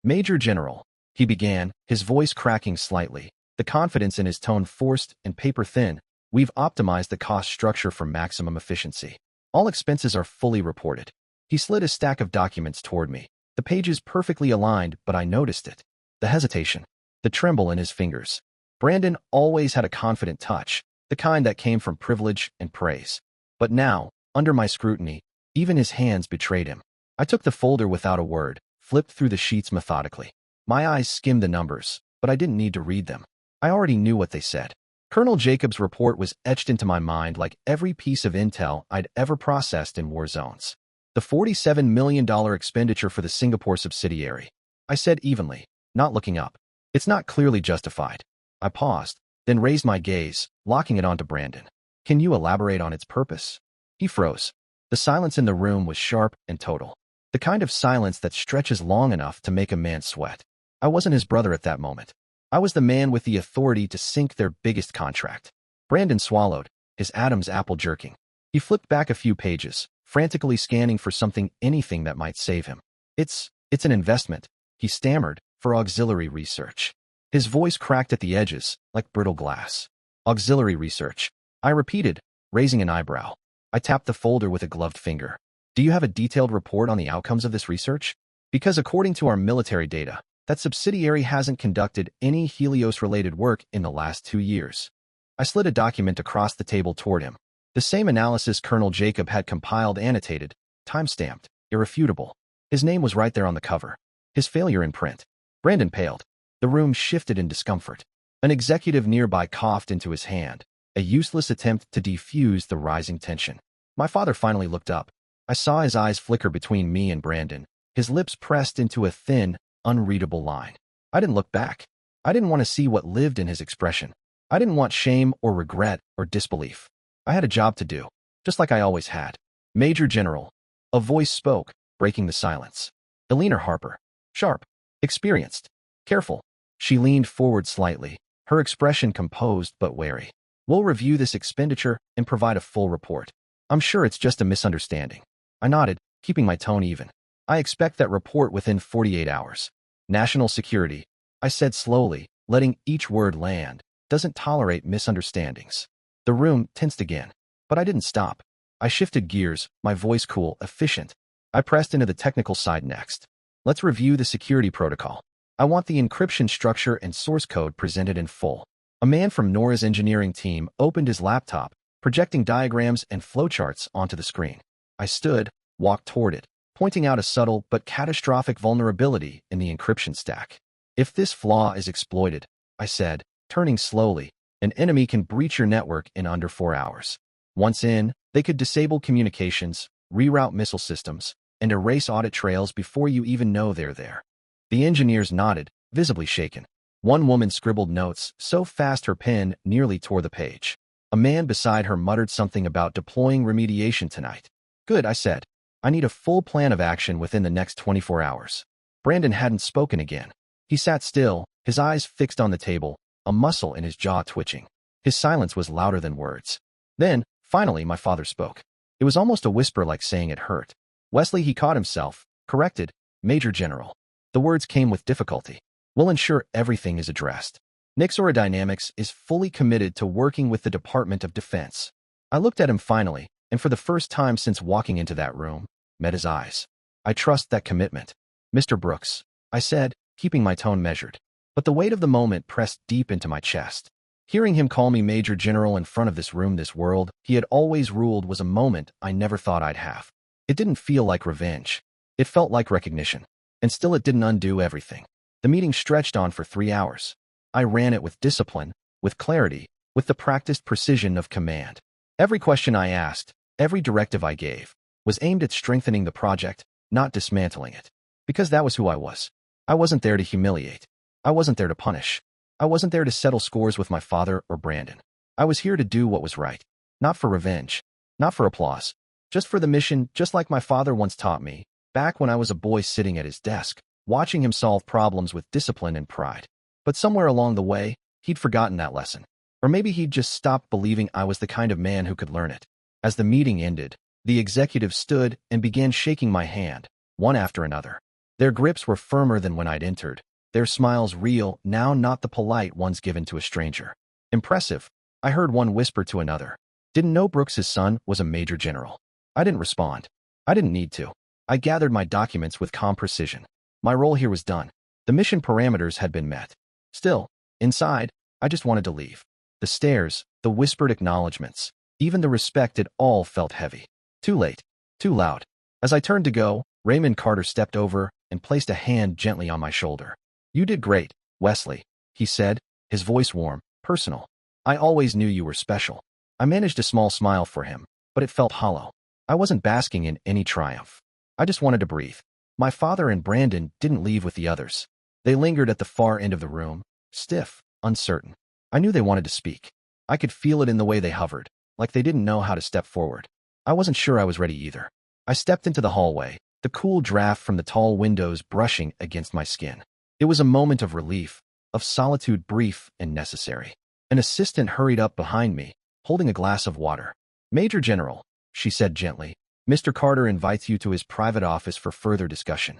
Major General," he began, his voice cracking slightly, the confidence in his tone forced and paper-thin. "We've optimized the cost structure for maximum efficiency. All expenses are fully reported." He slid a stack of documents toward me, the pages perfectly aligned, but I noticed it. The hesitation, the tremble in his fingers. Brandon always had a confident touch, the kind that came from privilege and praise. But now, under my scrutiny, even his hands betrayed him. I took the folder without a word, flipped through the sheets methodically. My eyes skimmed the numbers, but I didn't need to read them. I already knew what they said. Colonel Jacobs' report was etched into my mind like every piece of intel I'd ever processed in war zones. "The $47 million expenditure for the Singapore subsidiary," I said evenly, not looking up. "It's not clearly justified." I paused, then raised my gaze, locking it onto Brandon. "Can you elaborate on its purpose?" He froze. The silence in the room was sharp and total. The kind of silence that stretches long enough to make a man sweat. I wasn't his brother at that moment. I was the man with the authority to sink their biggest contract. Brandon swallowed, his Adam's apple jerking. He flipped back a few pages, frantically scanning for something, anything that might save him. It's an investment," he stammered, "for auxiliary research." His voice cracked at the edges, like brittle glass. "Auxiliary research," I repeated, raising an eyebrow. I tapped the folder with a gloved finger. "Do you have a detailed report on the outcomes of this research?" Because according to our military data, that subsidiary hasn't conducted any Helios-related work in the last 2 years. I slid a document across the table toward him. The same analysis Colonel Jacob had compiled, annotated, time-stamped, irrefutable. His name was right there on the cover. His failure in print. Brandon paled. The room shifted in discomfort. An executive nearby coughed into his hand, a useless attempt to defuse the rising tension. My father finally looked up. I saw his eyes flicker between me and Brandon, his lips pressed into a thin, unreadable line. I didn't look back. I didn't want to see what lived in his expression. I didn't want shame or regret or disbelief. I had a job to do, just like I always had. Major General. A voice spoke, breaking the silence. Eleanor Harper. Sharp. Experienced. Careful. She leaned forward slightly, her expression composed but wary. We'll review this expenditure and provide a full report. I'm sure it's just a misunderstanding. I nodded, keeping my tone even. I expect that report within 48 hours. National security, I said slowly, letting each word land, doesn't tolerate misunderstandings. The room tensed again, but I didn't stop. I shifted gears, my voice cool, efficient. I pressed into the technical side next. Let's review the security protocol. I want the encryption structure and source code presented in full. A man from Nora's engineering team opened his laptop, projecting diagrams and flowcharts onto the screen. I stood, walked toward it, pointing out a subtle but catastrophic vulnerability in the encryption stack. If this flaw is exploited, I said, turning slowly, an enemy can breach your network in under 4 hours. Once in, they could disable communications, reroute missile systems, and erase audit trails before you even know they're there. The engineers nodded, visibly shaken. One woman scribbled notes so fast her pen nearly tore the page. A man beside her muttered something about deploying remediation tonight. Good, I said. I need a full plan of action within the next 24 hours. Brandon hadn't spoken again. He sat still, his eyes fixed on the table, a muscle in his jaw twitching. His silence was louder than words. Then, finally, my father spoke. It was almost a whisper, like saying it hurt. Wesley, he caught himself, corrected, Major General. The words came with difficulty. We'll ensure everything is addressed. Nixora Dynamics is fully committed to working with the Department of Defense. I looked at him finally, and for the first time since walking into that room, met his eyes. I trust that commitment. Mr. Brooks, I said, keeping my tone measured. But the weight of the moment pressed deep into my chest. Hearing him call me Major General in front of this room, this world he had always ruled, was a moment I never thought I'd have. It didn't feel like revenge. It felt like recognition. And still it didn't undo everything. The meeting stretched on for 3 hours. I ran it with discipline, with clarity, with the practiced precision of command. Every question I asked, every directive I gave, was aimed at strengthening the project, not dismantling it. Because that was who I was. I wasn't there to humiliate. I wasn't there to punish. I wasn't there to settle scores with my father or Brandon. I was here to do what was right. Not for revenge. Not for applause. Just for the mission, just like my father once taught me, back when I was a boy sitting at his desk, watching him solve problems with discipline and pride. But somewhere along the way, he'd forgotten that lesson. Or maybe he'd just stopped believing I was the kind of man who could learn it. As the meeting ended, the executive stood and began shaking my hand, one after another. Their grips were firmer than when I'd entered, their smiles real, now not the polite ones given to a stranger. Impressive, I heard one whisper to another. Didn't know Brooks's son was a Major General. I didn't respond. I didn't need to. I gathered my documents with calm precision. My role here was done. The mission parameters had been met. Still, inside, I just wanted to leave. The stares, the whispered acknowledgments, even the respect, it all felt heavy. Too late. Too loud. As I turned to go, Raymond Carter stepped over and placed a hand gently on my shoulder. You did great, Wesley, he said, his voice warm, personal. I always knew you were special. I managed a small smile for him, but it felt hollow. I wasn't basking in any triumph. I just wanted to breathe. My father and Brandon didn't leave with the others. They lingered at the far end of the room, stiff, uncertain. I knew they wanted to speak. I could feel it in the way they hovered, like they didn't know how to step forward. I wasn't sure I was ready either. I stepped into the hallway, the cool draft from the tall windows brushing against my skin. It was a moment of relief, of solitude, brief and necessary. An assistant hurried up behind me, holding a glass of water. Major General, she said gently, Mr. Carter invites you to his private office for further discussion.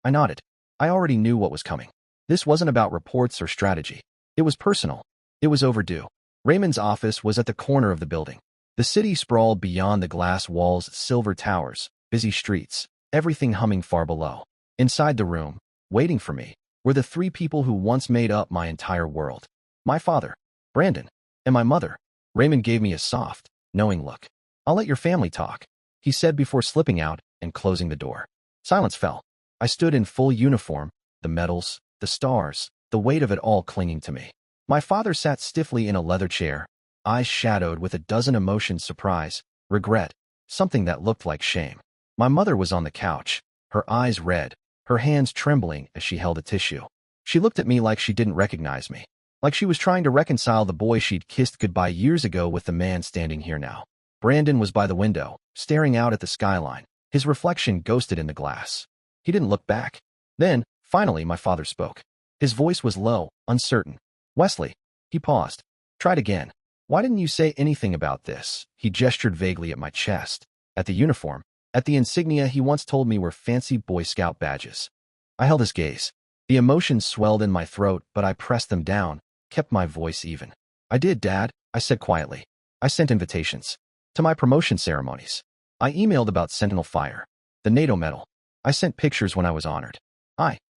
I nodded. I already knew what was coming. This wasn't about reports or strategy. It was personal. It was overdue. Raymond's office was at the corner of the building. The city sprawled beyond the glass walls, silver towers, busy streets, everything humming far below. Inside the room, waiting for me, were the three people who once made up my entire world. My father, Brandon, and my mother. Raymond gave me a soft, knowing look. "I'll let your family talk," he said before slipping out and closing the door. Silence fell. I stood in full uniform, the medals, the stars, the weight of it all clinging to me. My father sat stiffly in a leather chair, eyes shadowed with a dozen emotions: surprise, regret, something that looked like shame. My mother was on the couch, her eyes red, her hands trembling as she held a tissue. She looked at me like she didn't recognize me, like she was trying to reconcile the boy she'd kissed goodbye years ago with the man standing here now. Brandon was by the window, staring out at the skyline, his reflection ghosted in the glass. He didn't look back. Then, finally, my father spoke. His voice was low, uncertain. "Wesley." He paused. "Tried again. Why didn't you say anything about this?" He gestured vaguely at my chest, at the uniform, at the insignia he once told me were fancy Boy Scout badges. I held his gaze. The emotions swelled in my throat, but I pressed them down, kept my voice even. "I did, Dad," I said quietly. "I sent invitations. To my promotion ceremonies. I emailed about Sentinel Fire, the NATO medal. I sent pictures when I was honored.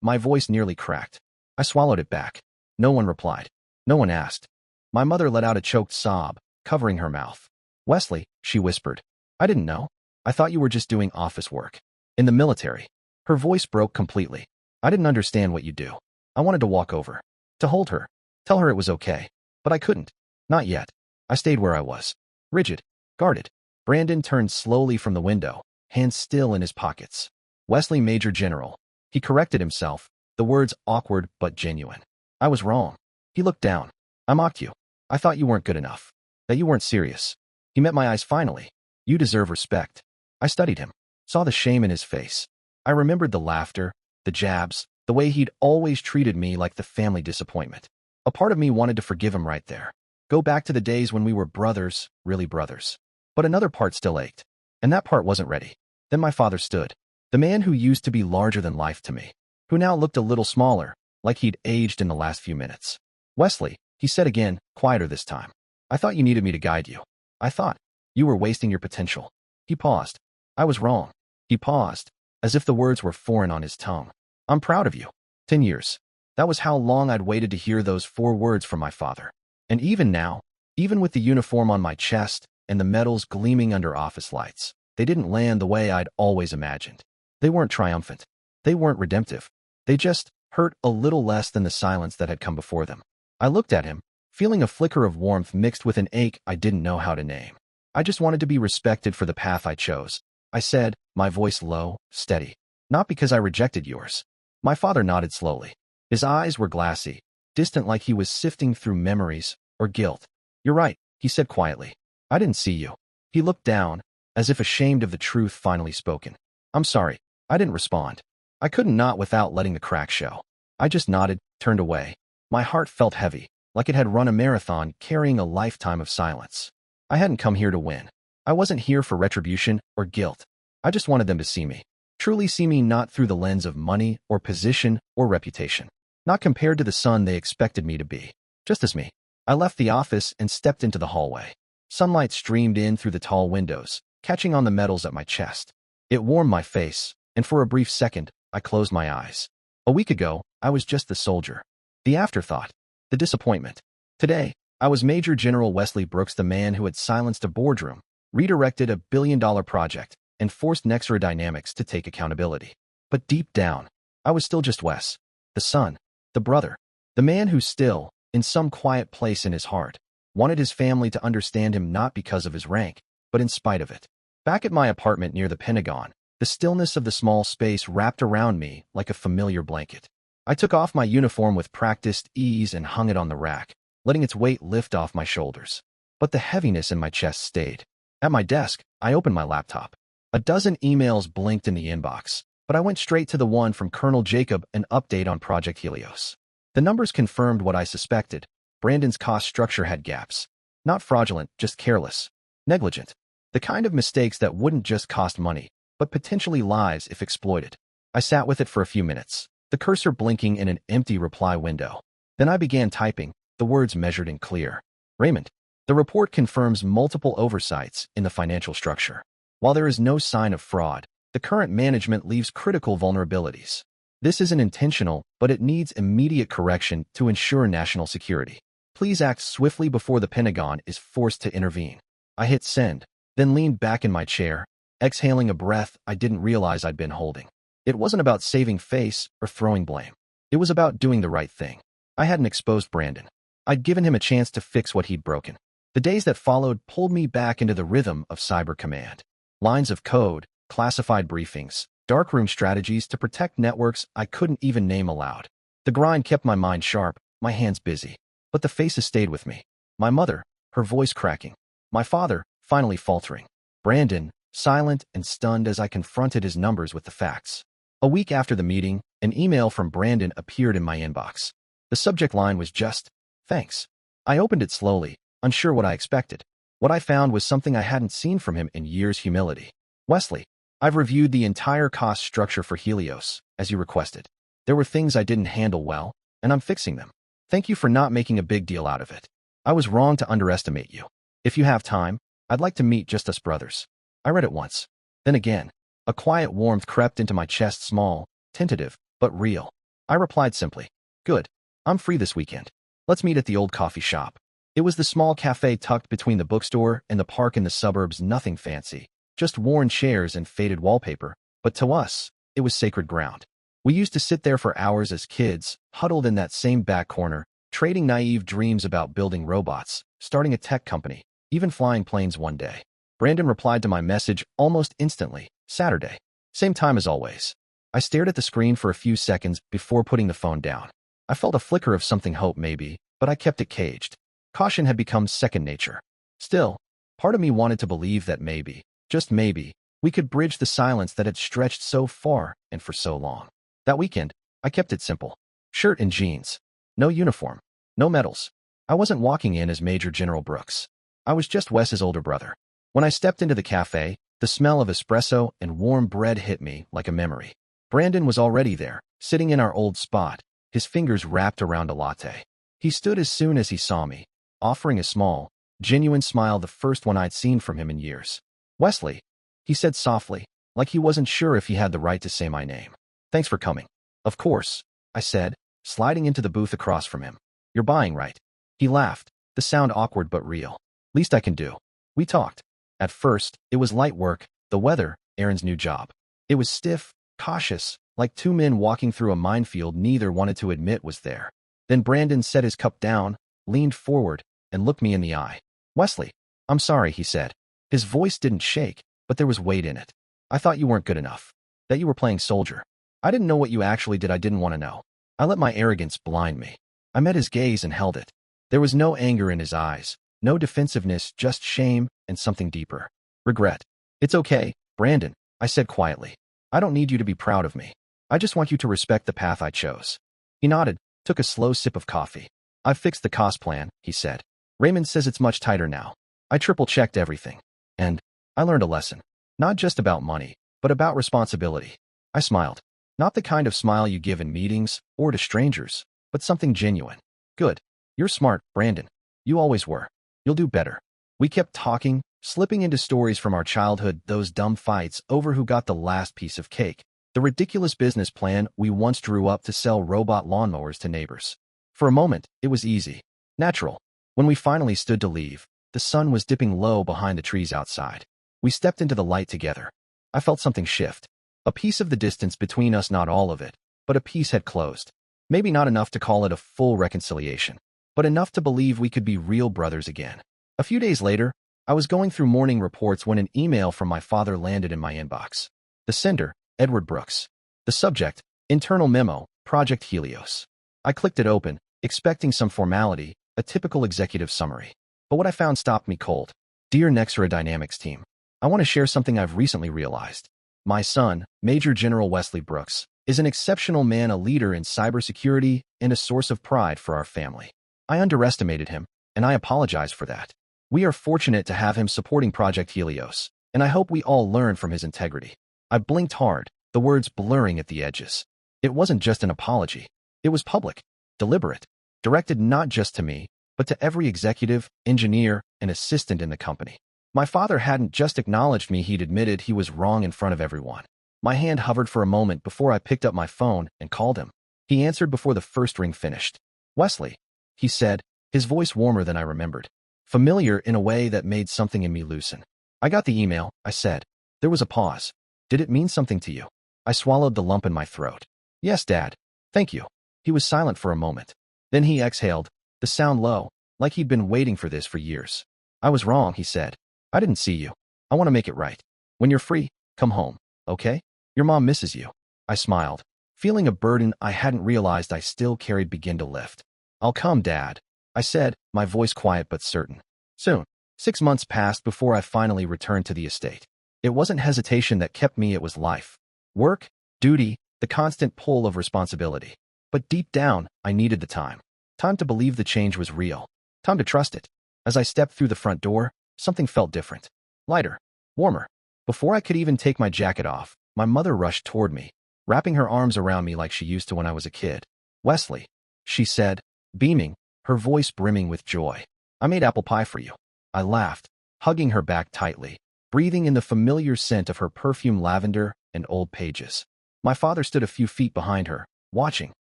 My voice nearly cracked. I swallowed it back. No one replied. No one asked. My mother let out a choked sob, covering her mouth. "Wesley," she whispered. "I didn't know. I thought you were just doing office work. In the military." Her voice broke completely. "I didn't understand what you do. I wanted to walk over. To hold her. Tell her it was okay. But I couldn't. Not yet." I stayed where I was. Rigid. Guarded. Brandon turned slowly from the window, hands still in his pockets. "Wesley, Major General." He corrected himself, the words awkward but genuine. "I was wrong." He looked down. "I mocked you. I thought you weren't good enough. That you weren't serious." He met my eyes finally. "You deserve respect." I studied him, saw the shame in his face. I remembered the laughter, the jabs, the way he'd always treated me like the family disappointment. A part of me wanted to forgive him right there. Go back to the days when we were brothers, really brothers. But another part still ached, and that part wasn't ready. Then my father stood. The man who used to be larger than life to me, who now looked a little smaller, like he'd aged in the last few minutes. "Wesley," he said again, quieter this time. "I thought you needed me to guide you. I thought you were wasting your potential." He paused. "I was wrong." He paused, as if the words were foreign on his tongue. "I'm proud of you." 10 years. That was how long I'd waited to hear those 4 words from my father. And even now, even with the uniform on my chest and the medals gleaming under office lights, they didn't land the way I'd always imagined. They weren't triumphant. They weren't redemptive. They just hurt a little less than the silence that had come before them. I looked at him, feeling a flicker of warmth mixed with an ache I didn't know how to name. I just wanted to be respected for the path I chose. I said, my voice low, steady. "Not because I rejected yours." My father nodded slowly. His eyes were glassy, distant, like he was sifting through memories or guilt. "You're right," he said quietly. "I didn't see you." He looked down, as if ashamed of the truth finally spoken. "I'm sorry." I didn't respond. I couldn't not without letting the crack show. I just nodded, turned away. My heart felt heavy, like it had run a marathon carrying a lifetime of silence. I hadn't come here to win. I wasn't here for retribution or guilt. I just wanted them to see me. Truly see me, not through the lens of money or position or reputation. Not compared to the son they expected me to be. Just as me. I left the office and stepped into the hallway. Sunlight streamed in through the tall windows, catching on the medals at my chest. It warmed my face, and for a brief second, I closed my eyes. A week ago, I was just the soldier. The afterthought. The disappointment. Today, I was Major General Wesley Brooks, the man who had silenced a boardroom, redirected $1 billion project, and forced Nexera Dynamics to take accountability. But deep down, I was still just Wes. The son. The brother. The man who still, in some quiet place in his heart, wanted his family to understand him, not because of his rank, but in spite of it. Back at my apartment near the Pentagon, the stillness of the small space wrapped around me like a familiar blanket. I took off my uniform with practiced ease and hung it on the rack, letting its weight lift off my shoulders. But the heaviness in my chest stayed. At my desk, I opened my laptop. A dozen emails blinked in the inbox, but I went straight to the one from Colonel Jacob, an update on Project Helios. The numbers confirmed what I suspected. Brandon's cost structure had gaps. Not fraudulent, just careless. Negligent. The kind of mistakes that wouldn't just cost money, but potentially lives if exploited. I sat with it for a few minutes, the cursor blinking in an empty reply window. Then I began typing, the words measured and clear. "Raymond, the report confirms multiple oversights in the financial structure. While there is no sign of fraud, The current management leaves critical vulnerabilities. This isn't intentional, but it needs immediate correction to ensure national security. Please act swiftly before the Pentagon is forced to intervene. I hit send, then leaned back in my chair, exhaling a breath I didn't realize I'd been holding. It wasn't about saving face or throwing blame. It was about doing the right thing. I hadn't exposed Brandon. I'd given him a chance to fix what he'd broken. The days that followed pulled me back into the rhythm of cyber command. Lines of code, classified briefings, darkroom strategies to protect networks I couldn't even name aloud. The grind kept my mind sharp, my hands busy. But the faces stayed with me. My mother, her voice cracking. My father, finally faltering. Brandon, silent and stunned as I confronted his numbers with the facts. A week after the meeting, an email from Brandon appeared in my inbox. The subject line was just, "Thanks." I opened it slowly, unsure what I expected. What I found was something I hadn't seen from him in years: humility. "Wesley, I've reviewed the entire cost structure for Helios, as you requested. There were things I didn't handle well, and I'm fixing them. Thank you for not making a big deal out of it. I was wrong to underestimate you. If you have time, I'd like to meet just us brothers." I read it once. Then again. A quiet warmth crept into my chest, small, tentative, but real. I replied simply, "Good. I'm free this weekend. Let's meet at the old coffee shop." It was the small cafe tucked between the bookstore and the park in the suburbs, nothing fancy, just worn chairs and faded wallpaper, but to us, it was sacred ground. We used to sit there for hours as kids, huddled in that same back corner, trading naive dreams about building robots, starting a tech company, even flying planes one day. Brandon replied to my message almost instantly, "Saturday. Same time as always." I stared at the screen for a few seconds before putting the phone down. I felt a flicker of something, hope maybe, but I kept it caged. Caution had become second nature. Still, part of me wanted to believe that maybe, just maybe, we could bridge the silence that had stretched so far and for so long. That weekend, I kept it simple. Shirt and jeans. No uniform. No medals. I wasn't walking in as Major General Brooks. I was just Wes's older brother. When I stepped into the cafe, the smell of espresso and warm bread hit me like a memory. Brandon was already there, sitting in our old spot, his fingers wrapped around a latte. He stood as soon as he saw me, offering a small, genuine smile, the first one I'd seen from him in years. "Wesley," he said softly, like he wasn't sure if he had the right to say my name. "Thanks for coming." "Of course," I said, sliding into the booth across from him. "You're buying, right?" He laughed, the sound awkward but real. "Least I can do." We talked. At first, it was light work, the weather, Aaron's new job. It was stiff, cautious, like two men walking through a minefield neither wanted to admit was there. Then Brandon set his cup down, leaned forward, and looked me in the eye. "Wesley, I'm sorry," he said. His voice didn't shake, but there was weight in it. "I thought you weren't good enough. That you were playing soldier. I didn't know what you actually did. I didn't want to know. I let my arrogance blind me." I met his gaze and held it. There was no anger in his eyes, no defensiveness, just shame and something deeper. Regret. "It's okay, Brandon," I said quietly. "I don't need you to be proud of me. I just want you to respect the path I chose." He nodded, took a slow sip of coffee. "I've fixed the cost plan," he said. "Raymond says it's much tighter now. I triple-checked everything. And I learned a lesson. Not just about money, but about responsibility." I smiled. Not the kind of smile you give in meetings or to strangers, but something genuine. "Good. You're smart, Brandon. You always were. You'll do better." We kept talking, slipping into stories from our childhood, those dumb fights over who got the last piece of cake, the ridiculous business plan we once drew up to sell robot lawnmowers to neighbors. For a moment, it was easy, natural. When we finally stood to leave, the sun was dipping low behind the trees outside. We stepped into the light together. I felt something shift. A piece of the distance between us, not all of it, but a piece had closed. Maybe not enough to call it a full reconciliation, but enough to believe we could be real brothers again. A few days later, I was going through morning reports when an email from my father landed in my inbox. The sender, Edward Brooks. The subject, internal memo, Project Helios. I clicked it open, expecting some formality, a typical executive summary. But what I found stopped me cold. "Dear Nexera Dynamics team, I want to share something I've recently realized. My son, Major General Wesley Brooks, is an exceptional man, a leader in cybersecurity, and a source of pride for our family. I underestimated him, and I apologize for that. We are fortunate to have him supporting Project Helios, and I hope we all learn from his integrity." I blinked hard, the words blurring at the edges. It wasn't just an apology. It was public, deliberate, directed not just to me, but to every executive, engineer, and assistant in the company. My father hadn't just acknowledged me, he'd admitted he was wrong in front of everyone. My hand hovered for a moment before I picked up my phone and called him. He answered before the first ring finished. "Wesley," he said, his voice warmer than I remembered. Familiar in a way that made something in me loosen. "I got the email," I said. There was a pause. "Did it mean something to you?" I swallowed the lump in my throat. "Yes, Dad. Thank you." He was silent for a moment. Then he exhaled, the sound low, like he'd been waiting for this for years. "I was wrong," he said. "I didn't see you. I want to make it right. When you're free, come home, okay? Your mom misses you." I smiled, feeling a burden I hadn't realized I still carried begin to lift. "I'll come, Dad," I said, my voice quiet but certain. Soon. 6 months passed before I finally returned to the estate. It wasn't hesitation that kept me, it was life. Work, duty, the constant pull of responsibility. But deep down, I needed the time. Time to believe the change was real. Time to trust it. As I stepped through the front door, something felt different. Lighter. Warmer. Before I could even take my jacket off, my mother rushed toward me, wrapping her arms around me like she used to when I was a kid. "Wesley," she said, beaming, her voice brimming with joy. "I made apple pie for you." I laughed, hugging her back tightly, breathing in the familiar scent of her perfume, lavender and old pages. My father stood a few feet behind her, watching.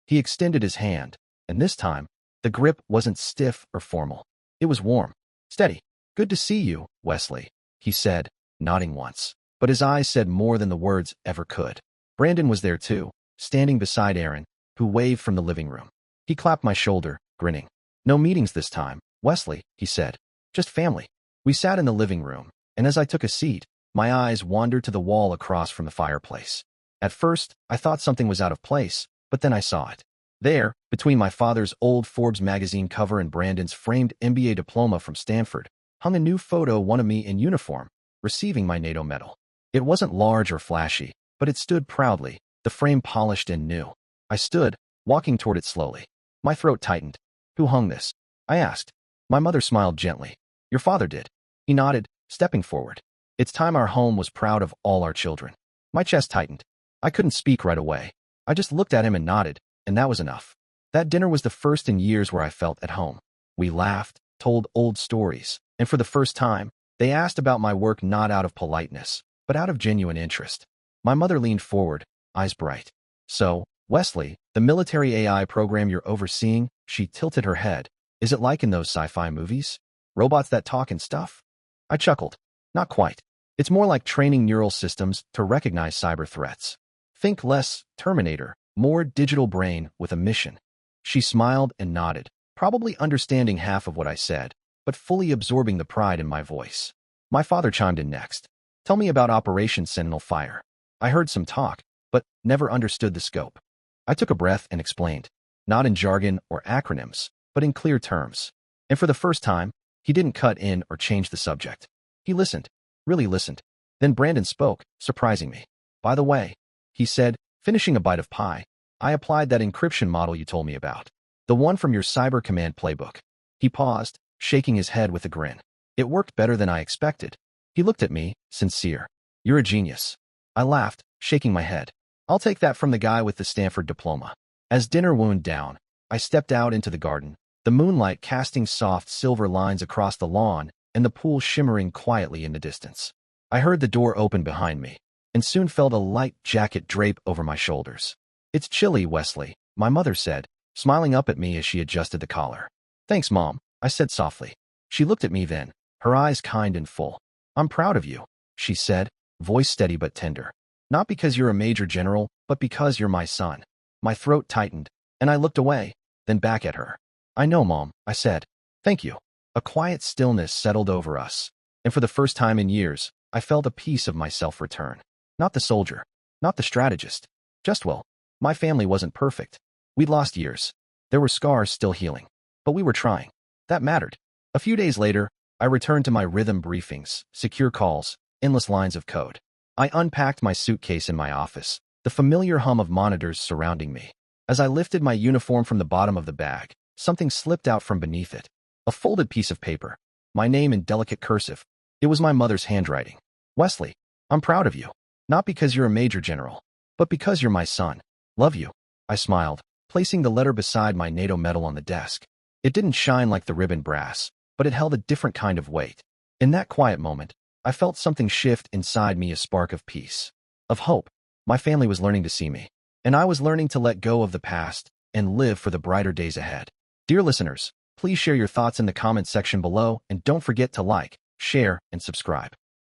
He extended his hand, and this time, the grip wasn't stiff or formal. It was warm, steady. "Good to see you, Wesley," he said, nodding once. But his eyes said more than the words ever could. Brandon was there too, standing beside Aaron, who waved from the living room. He clapped my shoulder, grinning. "No meetings this time, Wesley," he said. "Just family." We sat in the living room, and as I took a seat, my eyes wandered to the wall across from the fireplace. At first, I thought something was out of place, but then I saw it. There, between my father's old Forbes magazine cover and Brandon's framed MBA diploma from Stanford, hung a new photo, one of me in uniform, receiving my NATO medal. It wasn't large or flashy, but it stood proudly, the frame polished and new. I stood, walking toward it slowly. My throat tightened. "Who hung this?" I asked. My mother smiled gently. "Your father did." He nodded, stepping forward. "It's time our home was proud of all our children." My chest tightened. I couldn't speak right away. I just looked at him and nodded, and that was enough. That dinner was the first in years where I felt at home. We laughed, told old stories, and for the first time, they asked about my work, not out of politeness, but out of genuine interest. My mother leaned forward, eyes bright. "So, Wesley, the military AI program you're overseeing," she tilted her head. "Is it like in those sci-fi movies? Robots that talk and stuff?" I chuckled. "Not quite. It's more like training neural systems to recognize cyber threats. Think less Terminator, more digital brain with a mission." She smiled and nodded, probably understanding half of what I said, but fully absorbing the pride in my voice. My father chimed in next. "Tell me about Operation Sentinel Fire." I heard some talk, but never understood the scope. I took a breath and explained, not in jargon or acronyms, but in clear terms. And for the first time, he didn't cut in or change the subject. He listened, really listened. Then Brandon spoke, surprising me. "By the way," he said, finishing a bite of pie, "I applied that encryption model you told me about. The one from your Cyber Command playbook." He paused, shaking his head with a grin. "It worked better than I expected." He looked at me, sincere. "You're a genius." I laughed, shaking my head. "I'll take that from the guy with the Stanford diploma." As dinner wound down, I stepped out into the garden, the moonlight casting soft silver lines across the lawn and the pool shimmering quietly in the distance. I heard the door open behind me, and soon felt a light jacket drape over my shoulders. "It's chilly, Wesley," my mother said, smiling up at me as she adjusted the collar. "Thanks, Mom," I said softly. She looked at me then, her eyes kind and full. "I'm proud of you," she said, voice steady but tender. "Not because you're a major general, but because you're my son." My throat tightened, and I looked away, then back at her. "I know, Mom," I said. "Thank you." A quiet stillness settled over us, and for the first time in years, I felt a piece of myself return. Not the soldier, not the strategist, just, well, my family wasn't perfect. We'd lost years. There were scars still healing, but we were trying. That mattered. A few days later, I returned to my rhythm briefings, secure calls, endless lines of code. I unpacked my suitcase in my office, the familiar hum of monitors surrounding me. As I lifted my uniform from the bottom of the bag, something slipped out from beneath it. A folded piece of paper. My name in delicate cursive. It was my mother's handwriting. "Wesley, I'm proud of you. Not because you're a major general, but because you're my son. Love you." I smiled, placing the letter beside my NATO medal on the desk. It didn't shine like the ribbon brass, but it held a different kind of weight. In that quiet moment, I felt something shift inside me, a spark of peace, of hope. My family was learning to see me, and I was learning to let go of the past and live for the brighter days ahead. Dear listeners, please share your thoughts in the comments section below and don't forget to like, share, and subscribe.